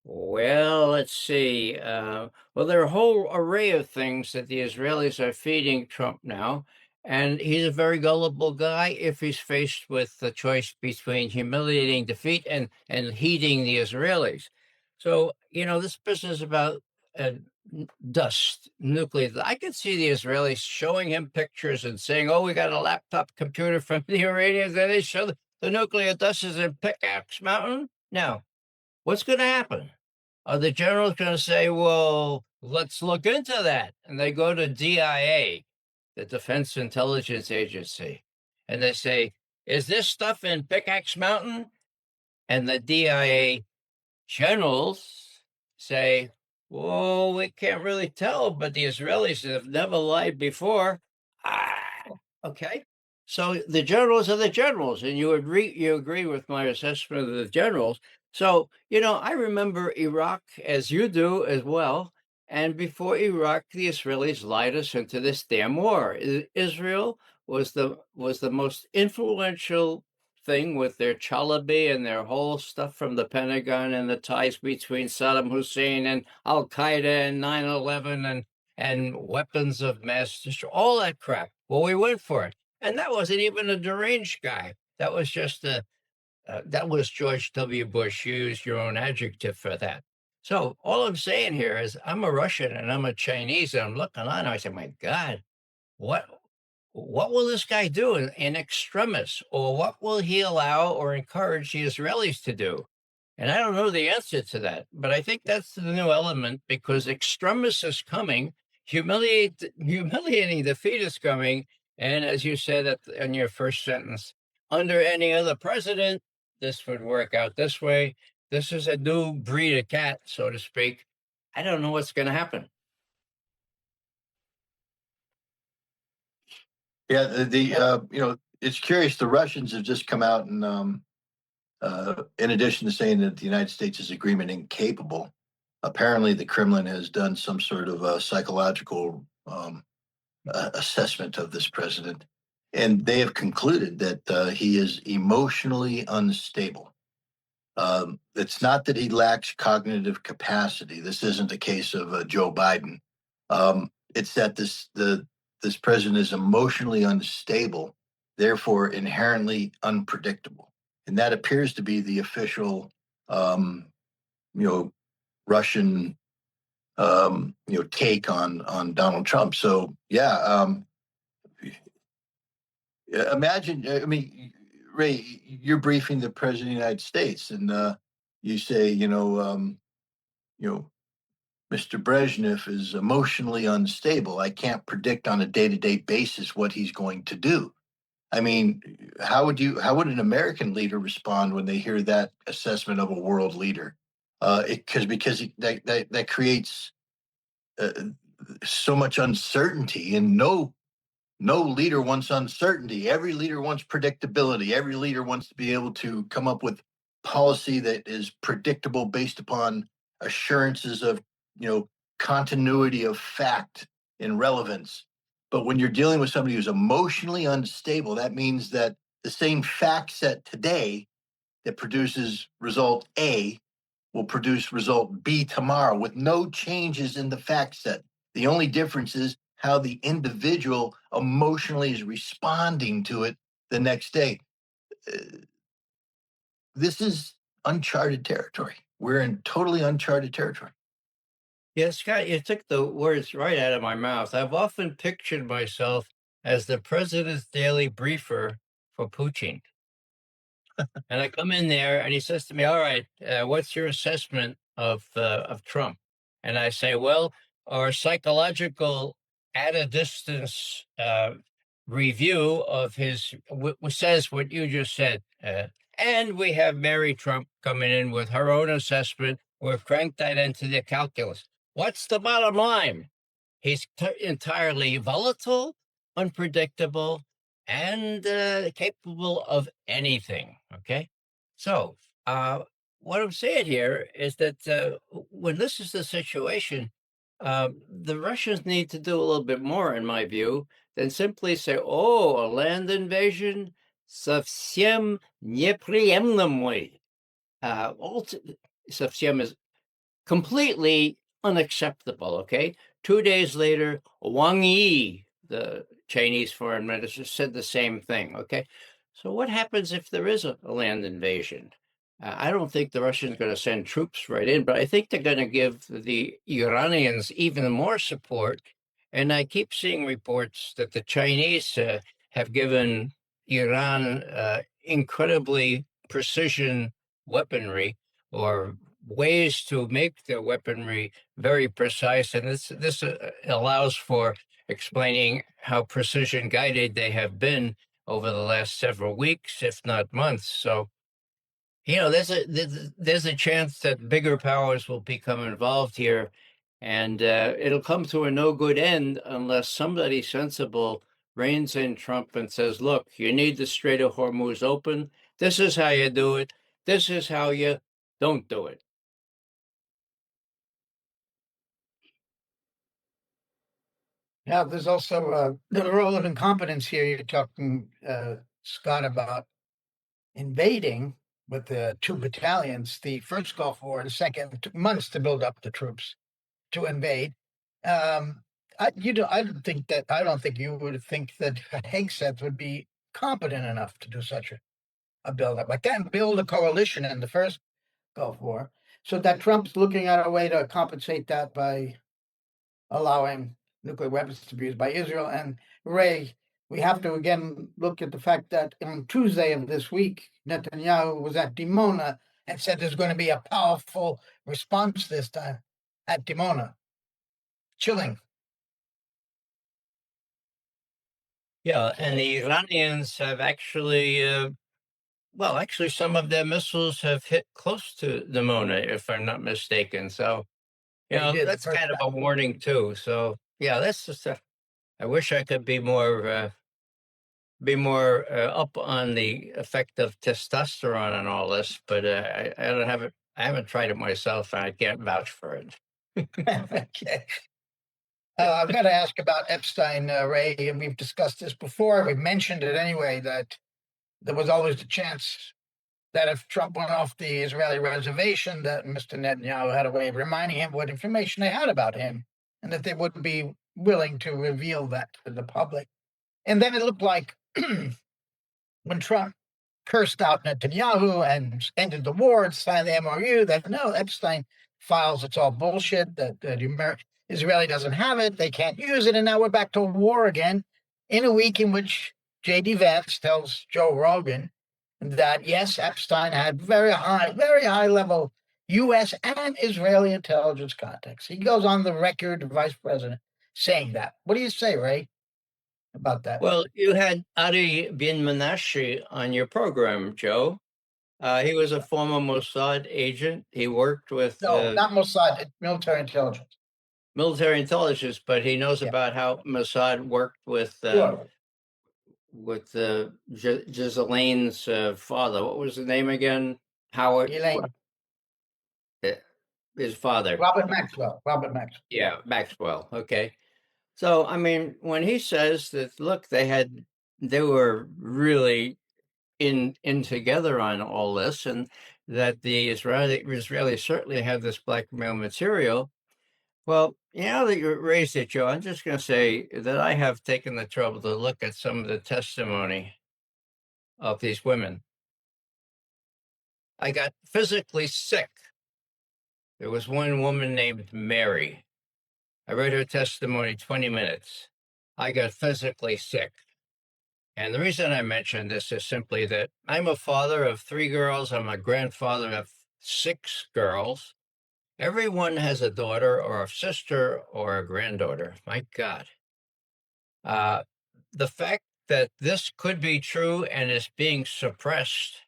Well, let's see. Well, there are a whole array of things that the Israelis are feeding Trump now. And he's a very gullible guy if he's faced with the choice between humiliating defeat and heeding the Israelis. So, this business about uh, dust, nuclear, I could see the Israelis showing him pictures and saying, oh, we got a laptop computer from the Iranians, and they show the nuclear dust is in Pickaxe Mountain. Now, what's going to happen? Are the generals going to say, well, let's look into that? And they go to DIA, the Defense Intelligence Agency, and they say, is this stuff in Pickaxe Mountain? And the DIA generals say, well, we can't really tell, but the Israelis have never lied before. Okay. So the generals are the generals, and you agree with my assessment of the generals. So, I remember Iraq as you do as well. And before Iraq, the Israelis lied us into this damn war. Israel was the most influential thing with their Chalabi and their whole stuff from the Pentagon and the ties between Saddam Hussein and Al Qaeda and 9/11 and weapons of mass destruction, all that crap. Well, we went for it, and that wasn't even a deranged guy. That was just that was George W. Bush. You used your own adjective for that. So all I'm saying here is I'm a Russian and I'm a Chinese, and I'm looking on. And I say, my God, what what will this guy do in extremis, or what will he allow or encourage the Israelis to do? And I don't know the answer to that, but I think that's the new element because extremis is coming, humiliating defeat is coming, and as you said in your first sentence, under any other president, this would work out this way. This is a new breed of cat, so to speak. I don't know what's going to happen. Yeah, it's curious. The Russians have just come out and, in addition to saying that the United States is agreement incapable, apparently the Kremlin has done some sort of psychological assessment of this president, and they have concluded that he is emotionally unstable. It's not that he lacks cognitive capacity. This isn't the case of Joe Biden. It's that this president is emotionally unstable, therefore inherently unpredictable, and that appears to be the official, you know, Russian, take on Donald Trump. So yeah, imagine. I mean, Ray, you're briefing the president of the United States, and you say, you know, Mr. Brezhnev is emotionally unstable. I can't predict on a day-to-day basis what he's going to do. I mean, how would an American leader respond when they hear that assessment of a world leader? Because that creates so much uncertainty, and no leader wants uncertainty. Every leader wants predictability. Every leader wants to be able to come up with policy that is predictable based upon assurances of, continuity of fact and relevance. But when you're dealing with somebody who's emotionally unstable, that means that the same fact set today that produces result A will produce result B tomorrow with no changes in the fact set. The only difference is how the individual emotionally is responding to it the next day. This is uncharted territory. We're in totally uncharted territory. Yeah, Scott, you took the words right out of my mouth. I've often pictured myself as the president's daily briefer for Putin. And I come in there and he says to me, "All right, what's your assessment of Trump?" And I say, "Well, our psychological at a distance review of his says what you just said, and we have Mary Trump coming in with her own assessment. We've cranked that into the calculus. What's the bottom line? He's entirely volatile, unpredictable, and capable of anything." Okay. So, what I'm saying here is that when this is the situation, the Russians need to do a little bit more, in my view, than simply say, "Oh, a land invasion, совсем неприемлемый." Совсем is completely unacceptable. Okay. 2 days later, Wang Yi, the Chinese foreign minister, said the same thing. Okay. So, what happens if there is a land invasion? I don't think the Russians are going to send troops right in, but I think they're going to give the Iranians even more support. And I keep seeing reports that the Chinese have given Iran incredibly precision weaponry, or ways to make their weaponry very precise, and this allows for explaining how precision guided they have been over the last several weeks, if not months. So, there's a chance that bigger powers will become involved here, and it'll come to a no good end unless somebody sensible reins in Trump and says, "Look, you need the Strait of Hormuz open. This is how you do it. This is how you don't do it." Yeah, there's also the role of incompetence here. You're talking, Scott, about invading with the 2 battalions. The first Gulf War, the second took months to build up the troops to invade. I don't think you would think that Hegseth would be competent enough to do such a buildup like that and build a coalition in the first Gulf War. So that Trump's looking at a way to compensate that by allowing nuclear weapons to be used by Israel. And Ray, we have to again look at the fact that on Tuesday of this week, Netanyahu was at Dimona and said there's going to be a powerful response this time at Dimona. Chilling. Yeah, and the Iranians have actually, actually, some of their missiles have hit close to Nimona, if I'm not mistaken. So, that's kind of a warning too. So, yeah, that's just. I wish I could be more up on the effect of testosterone and all this, but I don't have it. I haven't tried it myself, and I can't vouch for it. Okay. I've got to ask about Epstein, Ray, and we've discussed this before. We've mentioned it anyway, that there was always the chance that if Trump went off the Israeli reservation, that Mr. Netanyahu had a way of reminding him what information they had about him, and that they wouldn't be willing to reveal that to the public. And then it looked like when Trump cursed out Netanyahu and ended the war and signed the MOU, that no, Epstein files, it's all bullshit, that Israeli doesn't have it, they can't use it, and now we're back to war again in a week in which J.D. Vance tells Joe Rogan that, yes, Epstein had very high level U.S. and Israeli intelligence contacts. He goes on the record, the vice president, saying that. What do you say, Ray, about that? Well, you had Ari bin Menashe on your program, Joe. He was a former Mossad agent. He worked with No, not Mossad, military intelligence. military intelligence, but he knows Yeah. about how Mossad worked with Sure. Ghislaine's father. What was the name again? Howard, Elaine. uh, his father. Robert Maxwell. Robert Maxwell. Yeah, Maxwell. Okay. So, I mean, when he says that, look, they were really in together on all this, and that the Israelis certainly have this blackmail material. Well, now that you raised it, Joe, I'm just going to say that I have taken the trouble to look at some of the testimony of these women. I got physically sick. There was one woman named Mary. I read her testimony 20 minutes. I got physically sick. And the reason I mention this is simply that I'm a father of 3 girls. I'm a grandfather of 6 girls. Everyone has a daughter or a sister or a granddaughter. My God. Uh, the fact that this could be true and is being suppressed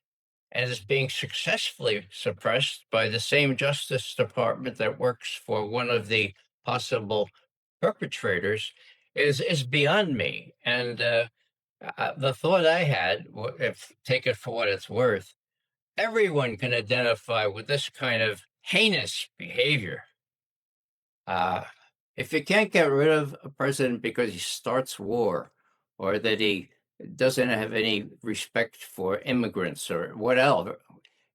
and is being successfully suppressed by the same Justice Department that works for one of the possible perpetrators is beyond me. And the thought I had, if take it for what it's worth, everyone can identify with this kind of heinous behavior. If you can't get rid of a president because he starts war, or that he doesn't have any respect for immigrants or whatever,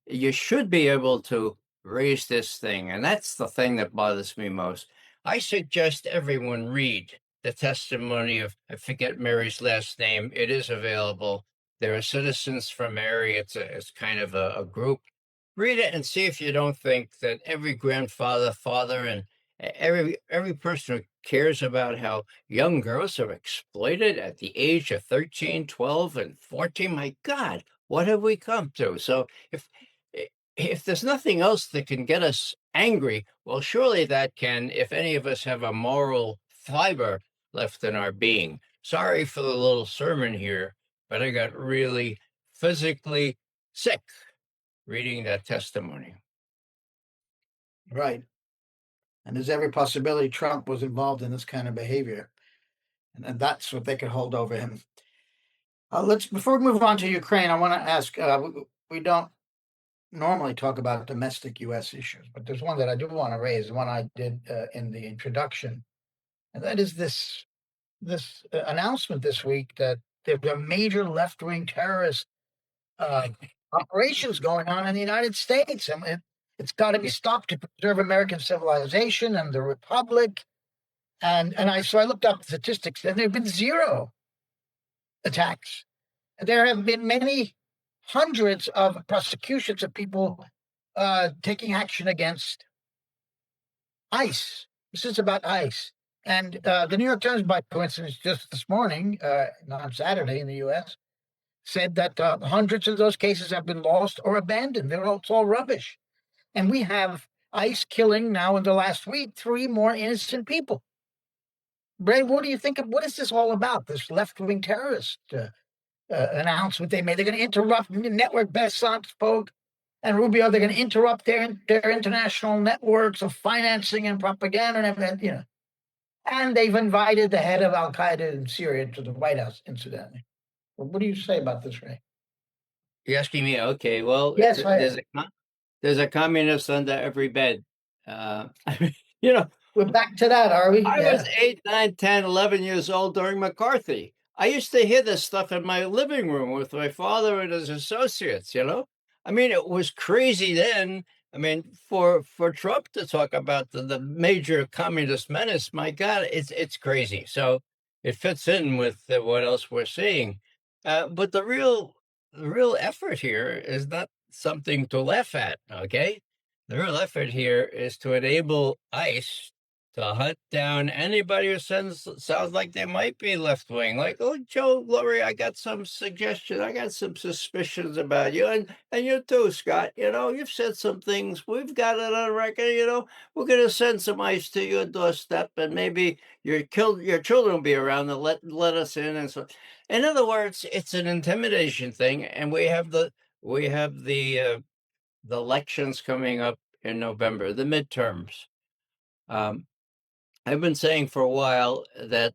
you should be able to raise this thing. And that's the thing that bothers me most. I suggest everyone read the testimony of, I forget Mary's last name. It is available. There are citizens from Mary. It's kind of a group. Read it and see if you don't think that every grandfather, father, and every person who cares about how young girls are exploited at the age of 13, 12, and 14, my God, what have we come to? So if there's nothing else that can get us angry, well, surely that can, if any of us have a moral fiber left in our being. Sorry for the little sermon here, but I got really physically sick reading that testimony. Right. And there's every possibility Trump was involved in this kind of behavior. And that's what they could hold over him. Before we move on to Ukraine, I want to ask, we don't normally talk about domestic U.S. issues, but there's one that I do want to raise, the one I did in the introduction. And that is this announcement this week that there are major left-wing terrorist operations going on in the United States. And it's got to be stopped to preserve American civilization and the republic. And so I looked up statistics, and there have been 0 attacks. There have been many hundreds of prosecutions of people taking action against ICE. This is about ICE. And the New York Times, by coincidence, just this morning, on Saturday in the U.S., said that hundreds of those cases have been lost or abandoned. It's all rubbish. And we have ICE killing now in the last week 3 more innocent people. Bray, what do you think what is this all about? This left-wing terrorist announcement they made. They're going to interrupt network. Bessant spoke, and Rubio. They're going to interrupt their international networks of financing and propaganda, and and they've invited the head of Al Qaeda in Syria to the White House, incidentally. What do you say about this, Ray? You're asking me? Okay, well, Yes, there's a communist under every bed. You know, we're back to that, are we? I was 8, 9, 10, 11 years old during McCarthy. I used to hear this stuff in my living room with my father and his associates, I mean, it was crazy then. I mean, for Trump to talk about the major communist menace, my God, it's crazy. So it fits in with what else we're seeing. But the real effort here is not something to laugh at, okay? The real effort here is to enable ICE to hunt down anybody who sounds like they might be left wing. Like, oh, Joe, Lori, I got some suggestions. I got some suspicions about you, and you too, Scott. You've said some things. We've got it on record. We're going to send some ICE to your doorstep, and maybe your children will be around to let us in. And so, in other words, it's an intimidation thing, and we have the elections coming up in November, the midterms. I've been saying for a while that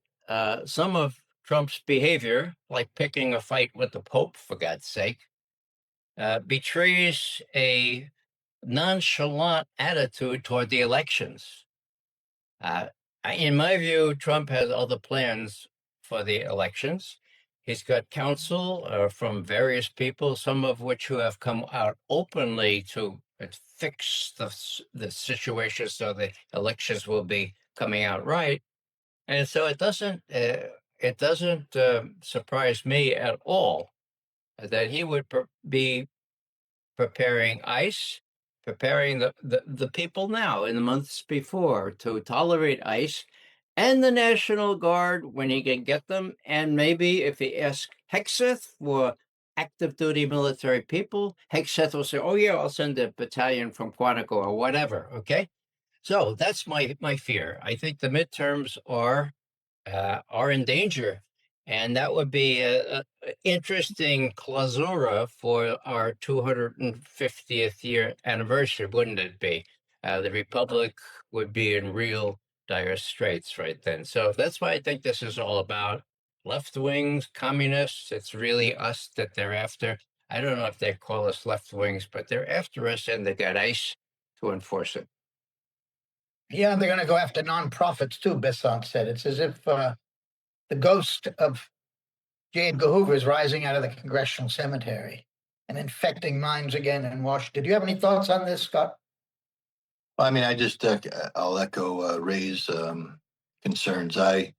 some of Trump's behavior, like picking a fight with the Pope, for God's sake, betrays a nonchalant attitude toward the elections. Uh, in my view, Trump has other plans for the elections. He's got counsel from various people, some of which who have come out openly to fix the situation so the elections will be coming out right. And so it doesn't surprise me at all that he would be preparing ICE, preparing the people now in the months before to tolerate ICE and the National Guard when he can get them. And maybe if he asks Hexeth for active duty military people, Hexeth will say, oh, yeah, I'll send a battalion from Quantico or whatever. Okay. So that's my fear. I think the midterms are in danger. And that would be a interesting clausura for our 250th year anniversary, wouldn't it be? The Republic would be in real dire straits right then. So that's why I think this is all about left wings, communists. It's really us that they're after. I don't know if they call us left wings, but they're after us and they got ICE to enforce it. Yeah, they're going to go after nonprofits too, Besant said. It's as if the ghost of J. Edgar Hoover is rising out of the congressional cemetery and infecting minds again in Washington. Do you have any thoughts on this, Scott? I mean, I'll echo Ray's concerns. The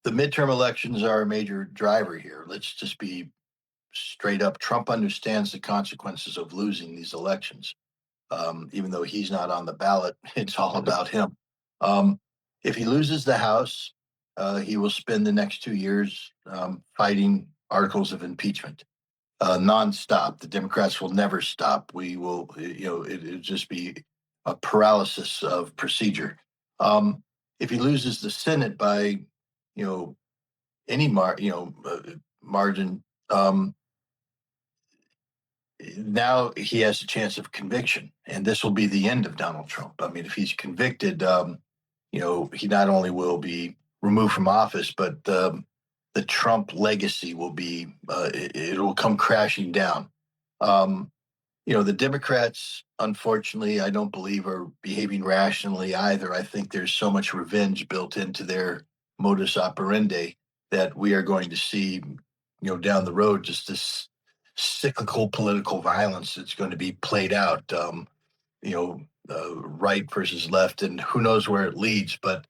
midterm elections are a major driver here. Let's just be straight up. Trump understands the consequences of losing these elections. Even though he's not on the ballot, it's all about him. If he loses the House, he will spend the next 2 years fighting articles of impeachment nonstop. The Democrats will never stop. We will, it'll just be a paralysis of procedure. If he loses the Senate by, any margin, now he has a chance of conviction, and this will be the end of Donald Trump. I mean, if he's convicted, he not only will be removed from office, but the Trump legacy will be it will come crashing down. The Democrats, unfortunately, I don't believe are behaving rationally either. I think there's so much revenge built into their modus operandi that we are going to see, down the road, just this cyclical political violence that's going to be played out. Right versus left, and who knows where it leads. But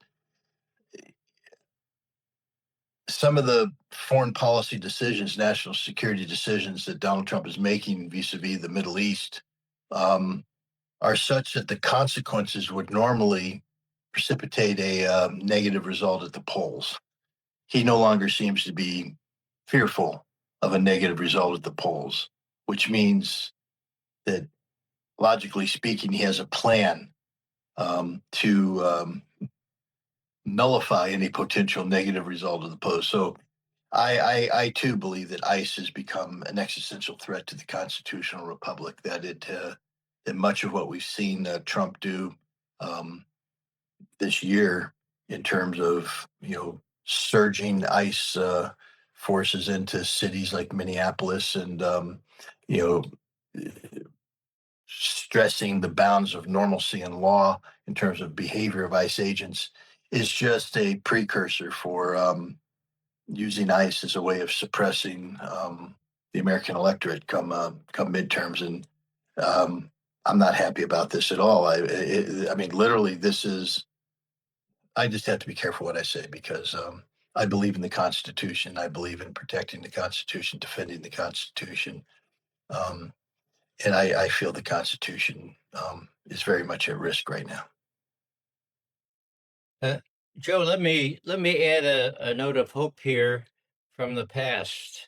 some of the foreign policy decisions, national security decisions that Donald Trump is making vis-a-vis the Middle East are such that the consequences would normally precipitate a negative result at the polls. He no longer seems to be fearful of a negative result at the polls, which means that, logically speaking, he has a plan to nullify any potential negative result of the polls. So I too believe that ICE has become an existential threat to the constitutional republic. That much of what we've seen Trump do this year, in terms of surging ICE forces into cities like Minneapolis, and you know stressing the bounds of normalcy and law in terms of behavior of ICE agents, is just a precursor for using ICE as a way of suppressing the American electorate come midterms. And I'm not happy about this at all. I mean, literally, this is. I just have to be careful what I say, because I believe in the Constitution. I believe in protecting the Constitution, defending the Constitution, um, and I feel the Constitution is very much at risk right now. Joe, let me add a note of hope here from the past.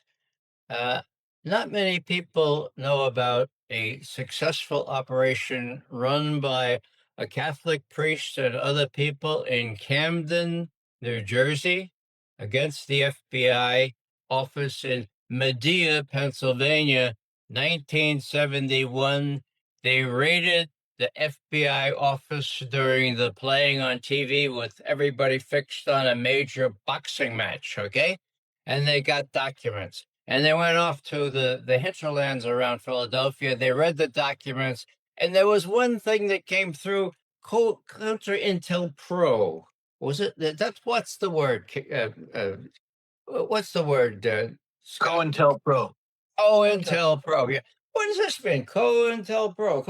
Not many people know about a successful operation run by a Catholic priest and other people in Camden, New Jersey, against the FBI office in Medea, Pennsylvania, 1971. They raided the FBI office during the playing on TV with everybody fixed on a major boxing match, okay? And they got documents. And they went off to the hinterlands around Philadelphia. They read the documents, and there was one thing that came through, Counter Intel Pro. Was it? That's what's the word? What's the word? Scott? COINTELPRO. Intel Pro. Yeah. What does this mean? Intel Pro.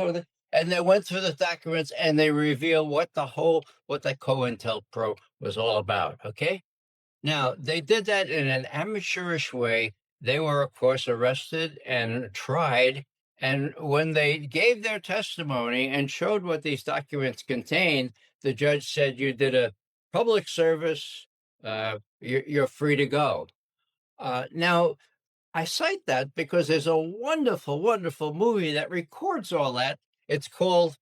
And they went through the documents and they revealed what the Intel Pro was all about. Okay. Now they did that in an amateurish way. They were, of course, arrested and tried. And when they gave their testimony and showed what these documents contained, the judge said, "You did a public service. You're free to go." Now, I cite that because there's a wonderful, wonderful movie that records all that. It's called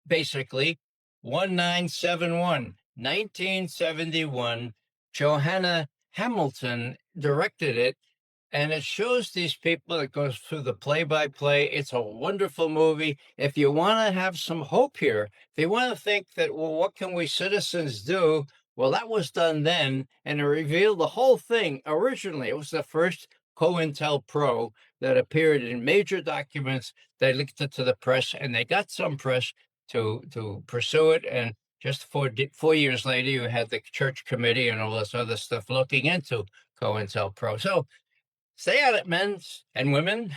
basically 1971, 1971. Johanna Hamilton directed it, and it shows these people. It goes through the play-by-play. It's a wonderful movie. If you want to have some hope here, if you want to think that, well, what can we citizens do? Well, that was done then, and it revealed the whole thing. Originally, it was the first COINTEL Pro that appeared in major documents. They leaked it to the press, and they got some press to pursue it. And just 4 years later, you had the church committee and all this other stuff looking into COINTEL Pro. So stay at it, men and women.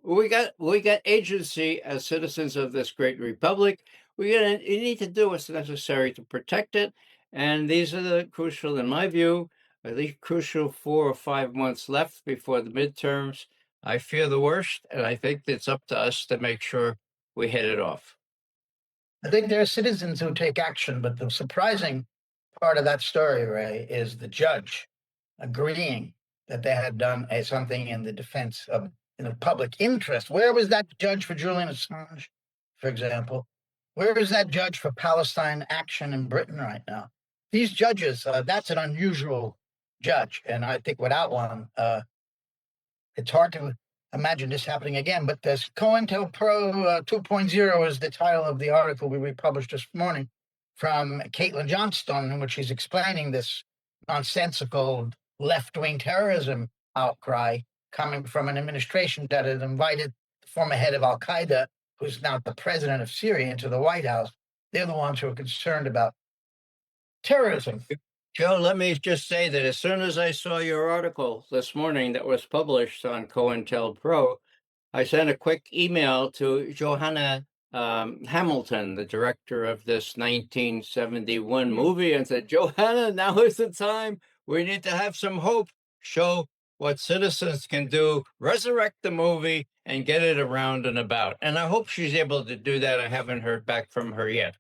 we got agency as citizens of this great republic. You need to do what's necessary to protect it. And these are the crucial, in my view, at least crucial 4 or 5 months left before the midterms. I fear the worst, and I think it's up to us to make sure we hit it off. I think there are citizens who take action, but the surprising part of that story, Ray, is the judge agreeing that they had done something in the defense of public interest. Where was that judge for Julian Assange, for example? Where is that judge for Palestine action in Britain right now? These judges, that's an unusual judge. And I think without one, it's hard to imagine this happening again. But this COINTELPRO 2.0 is the title of the article we republished this morning from Caitlin Johnstone, in which she's explaining this nonsensical left-wing terrorism outcry coming from an administration that had invited the former head of Al-Qaeda, who's now the president of Syria, into the White House. They're the ones who are concerned about terrorism. Joe, let me just say that as soon as I saw your article this morning that was published on COINTELPRO, I sent a quick email to Johanna Hamilton, the director of this 1971 movie, and said, "Johanna, now is the time. We need to have some hope, show what citizens can do, resurrect the movie, and get it around and about." And I hope she's able to do that. I haven't heard back from her yet.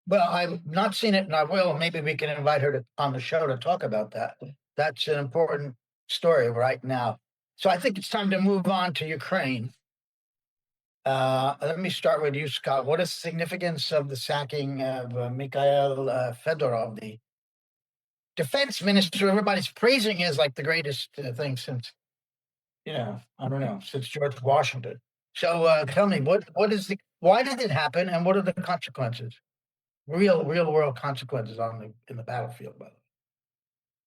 Well, I've not seen it, and I will. Maybe we can invite her on the show to talk about that. That's an important story right now. So I think it's time to move on to Ukraine. Let me start with you, Scott. What is the significance of the sacking of Mikhail Fedorov, the defense minister? Everybody's praising as like the greatest thing since, I don't know, since George Washington. So tell me, why did it happen, and what are the consequences? Real world consequences in the battlefield, by the way.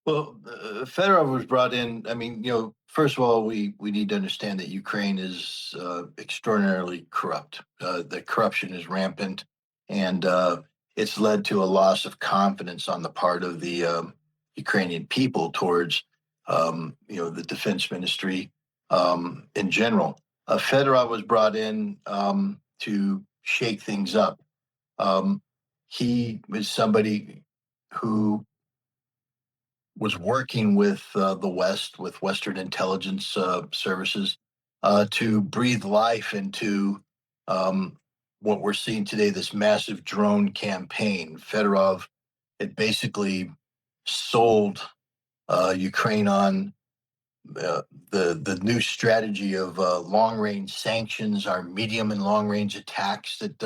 Well, Fedorov was brought in. I mean, first of all, we need to understand that Ukraine is extraordinarily corrupt. The corruption is rampant, and it's led to a loss of confidence on the part of the Ukrainian people towards, the defense ministry in general. Fedorov was brought in to shake things up. He was somebody who was working with the West, with Western intelligence services, to breathe life into what we're seeing today, this massive drone campaign. Fedorov had basically sold Ukraine on the new strategy of long-range sanctions, our medium and long-range attacks that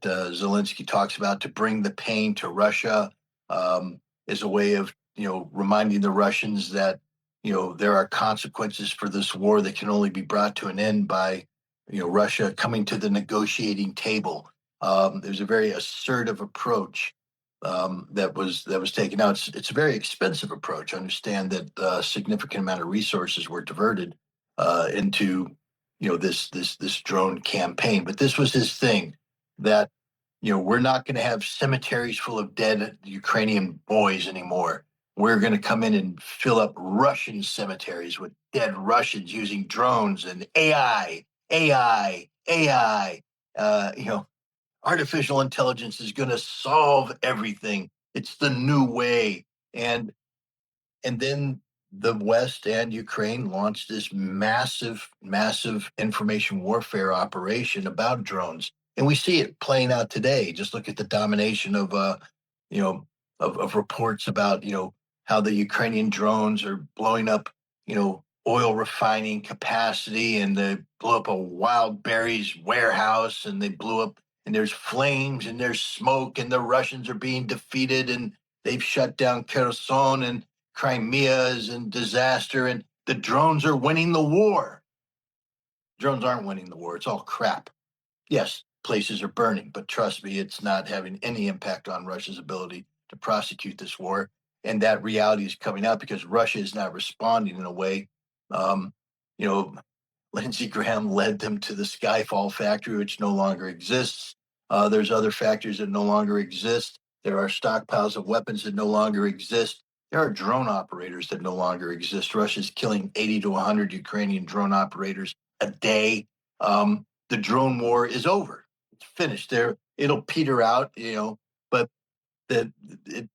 Zelensky talks about, to bring the pain to Russia, as a way of reminding the Russians that there are consequences for this war that can only be brought to an end by Russia coming to the negotiating table. There's a very assertive approach that was taken out. It's a very expensive approach. I understand that a significant amount of resources were diverted into this drone campaign. But this was his thing, that we're not going to have cemeteries full of dead Ukrainian boys anymore. We're going to come in and fill up Russian cemeteries with dead Russians using drones and AI. Artificial intelligence is going to solve everything. It's the new way. And then the West and Ukraine launched this massive, massive information warfare operation about drones. And we see it playing out today. Just look at the domination of you know, of reports about, how the Ukrainian drones are blowing up, oil refining capacity, and they blew up a wild berries warehouse, and they blew up, and there's flames and there's smoke, and the Russians are being defeated, and they've shut down Kherson, and Crimea is in disaster, and the drones are winning the war. Drones aren't winning the war. It's all crap. Yes, places are burning, but trust me, it's not having any impact on Russia's ability to prosecute this war. And that reality is coming out because Russia is not responding in a way. Um, you know, Lindsey Graham led them to the Skyfall factory, which no longer exists. There's other factories that no longer exist. There are stockpiles of weapons that no longer exist. There are drone operators that no longer exist. Russia's killing 80 to 100 Ukrainian drone operators a day. The drone war is over. It's finished. There, it'll peter out, but the, it,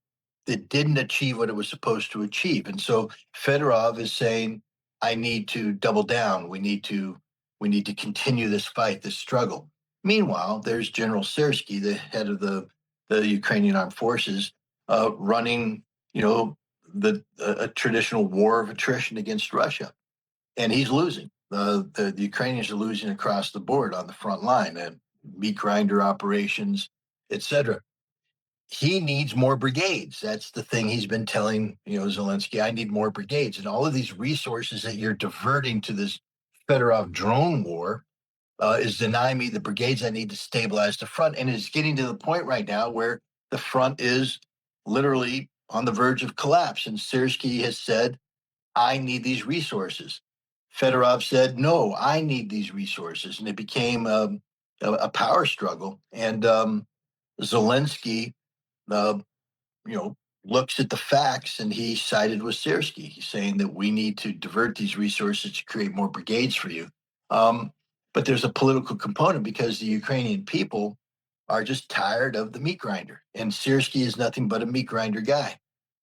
it didn't achieve what it was supposed to achieve. And so Fedorov is saying, I need to double down. We need to continue this fight, this struggle. Meanwhile, there's General Sersky, the head of the Ukrainian armed forces, running, a traditional war of attrition against Russia, and he's losing. The Ukrainians are losing across the board on the front line, and meat grinder operations, etc. He needs more brigades. That's the thing he's been telling, Zelensky, I need more brigades. And all of these resources that you're diverting to this Fedorov drone war is denying me the brigades I need to stabilize the front. And it's getting to the point right now where the front is literally on the verge of collapse. And Sersky has said, I need these resources. Fedorov said, no, I need these resources. And it became a power struggle. And Zelensky, uh, looks at the facts, and he sided with Sersky. He's saying that we need to divert these resources to create more brigades for you. But there's a political component because the Ukrainian people are just tired of the meat grinder, and Sersky is nothing but a meat grinder guy.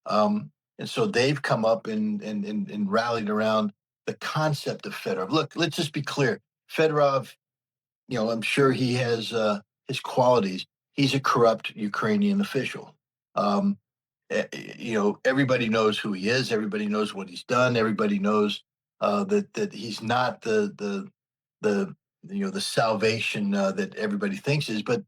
And so they've come up and rallied around the concept of Fedorov. Look, let's just be clear. Fedorov, I'm sure he has his qualities. He's a corrupt Ukrainian official. Um, everybody knows who he is. Everybody knows what he's done. Everybody knows that he's not the salvation that everybody thinks is. But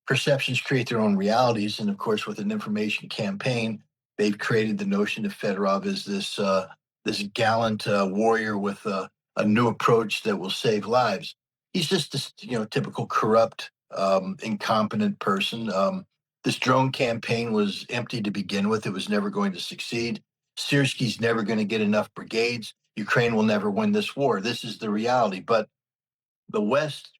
perceptions create their own realities, and of course, with an information campaign, they've created the notion of Fedorov as this gallant warrior with a new approach that will save lives. He's just this typical corrupt, incompetent person. This drone campaign was empty to begin with. It was never going to succeed. Sersky's never going to get enough brigades. Ukraine will never win this war. This is the reality. But the West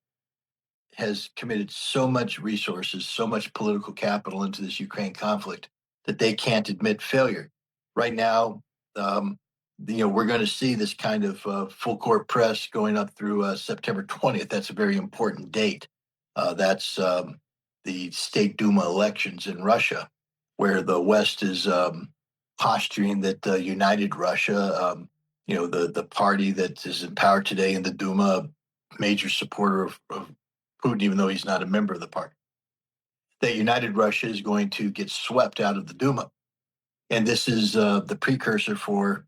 has committed so much resources, so much political capital into this Ukraine conflict that they can't admit failure. Right now, we're going to see this kind of full court press going up through September 20th. That's a very important date. That's the State Duma elections in Russia, where the West is posturing that united Russia, the party that is in power today in the Duma, major supporter of Putin, even though he's not a member of the party, that united Russia is going to get swept out of the Duma. And this is the precursor for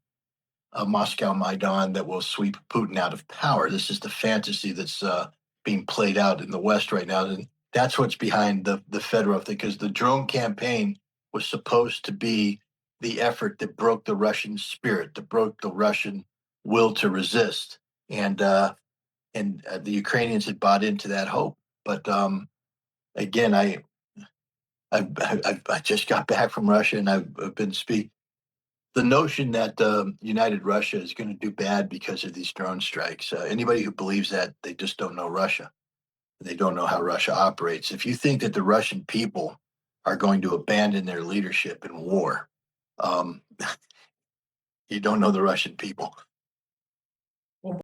a Moscow Maidan that will sweep Putin out of power. This is the fantasy that's being played out in the West right now. And that's what's behind the Fedorov thing, because the drone campaign was supposed to be the effort that broke the Russian spirit, that broke the Russian will to resist. And and the Ukrainians had bought into that hope. But again, I just got back from Russia, and I've been speaking. The notion that United Russia is going to do bad because of these drone strikes. Anybody who believes that, they just don't know Russia. They don't know how Russia operates. If you think that the Russian people are going to abandon their leadership in war, um, you don't know the Russian people.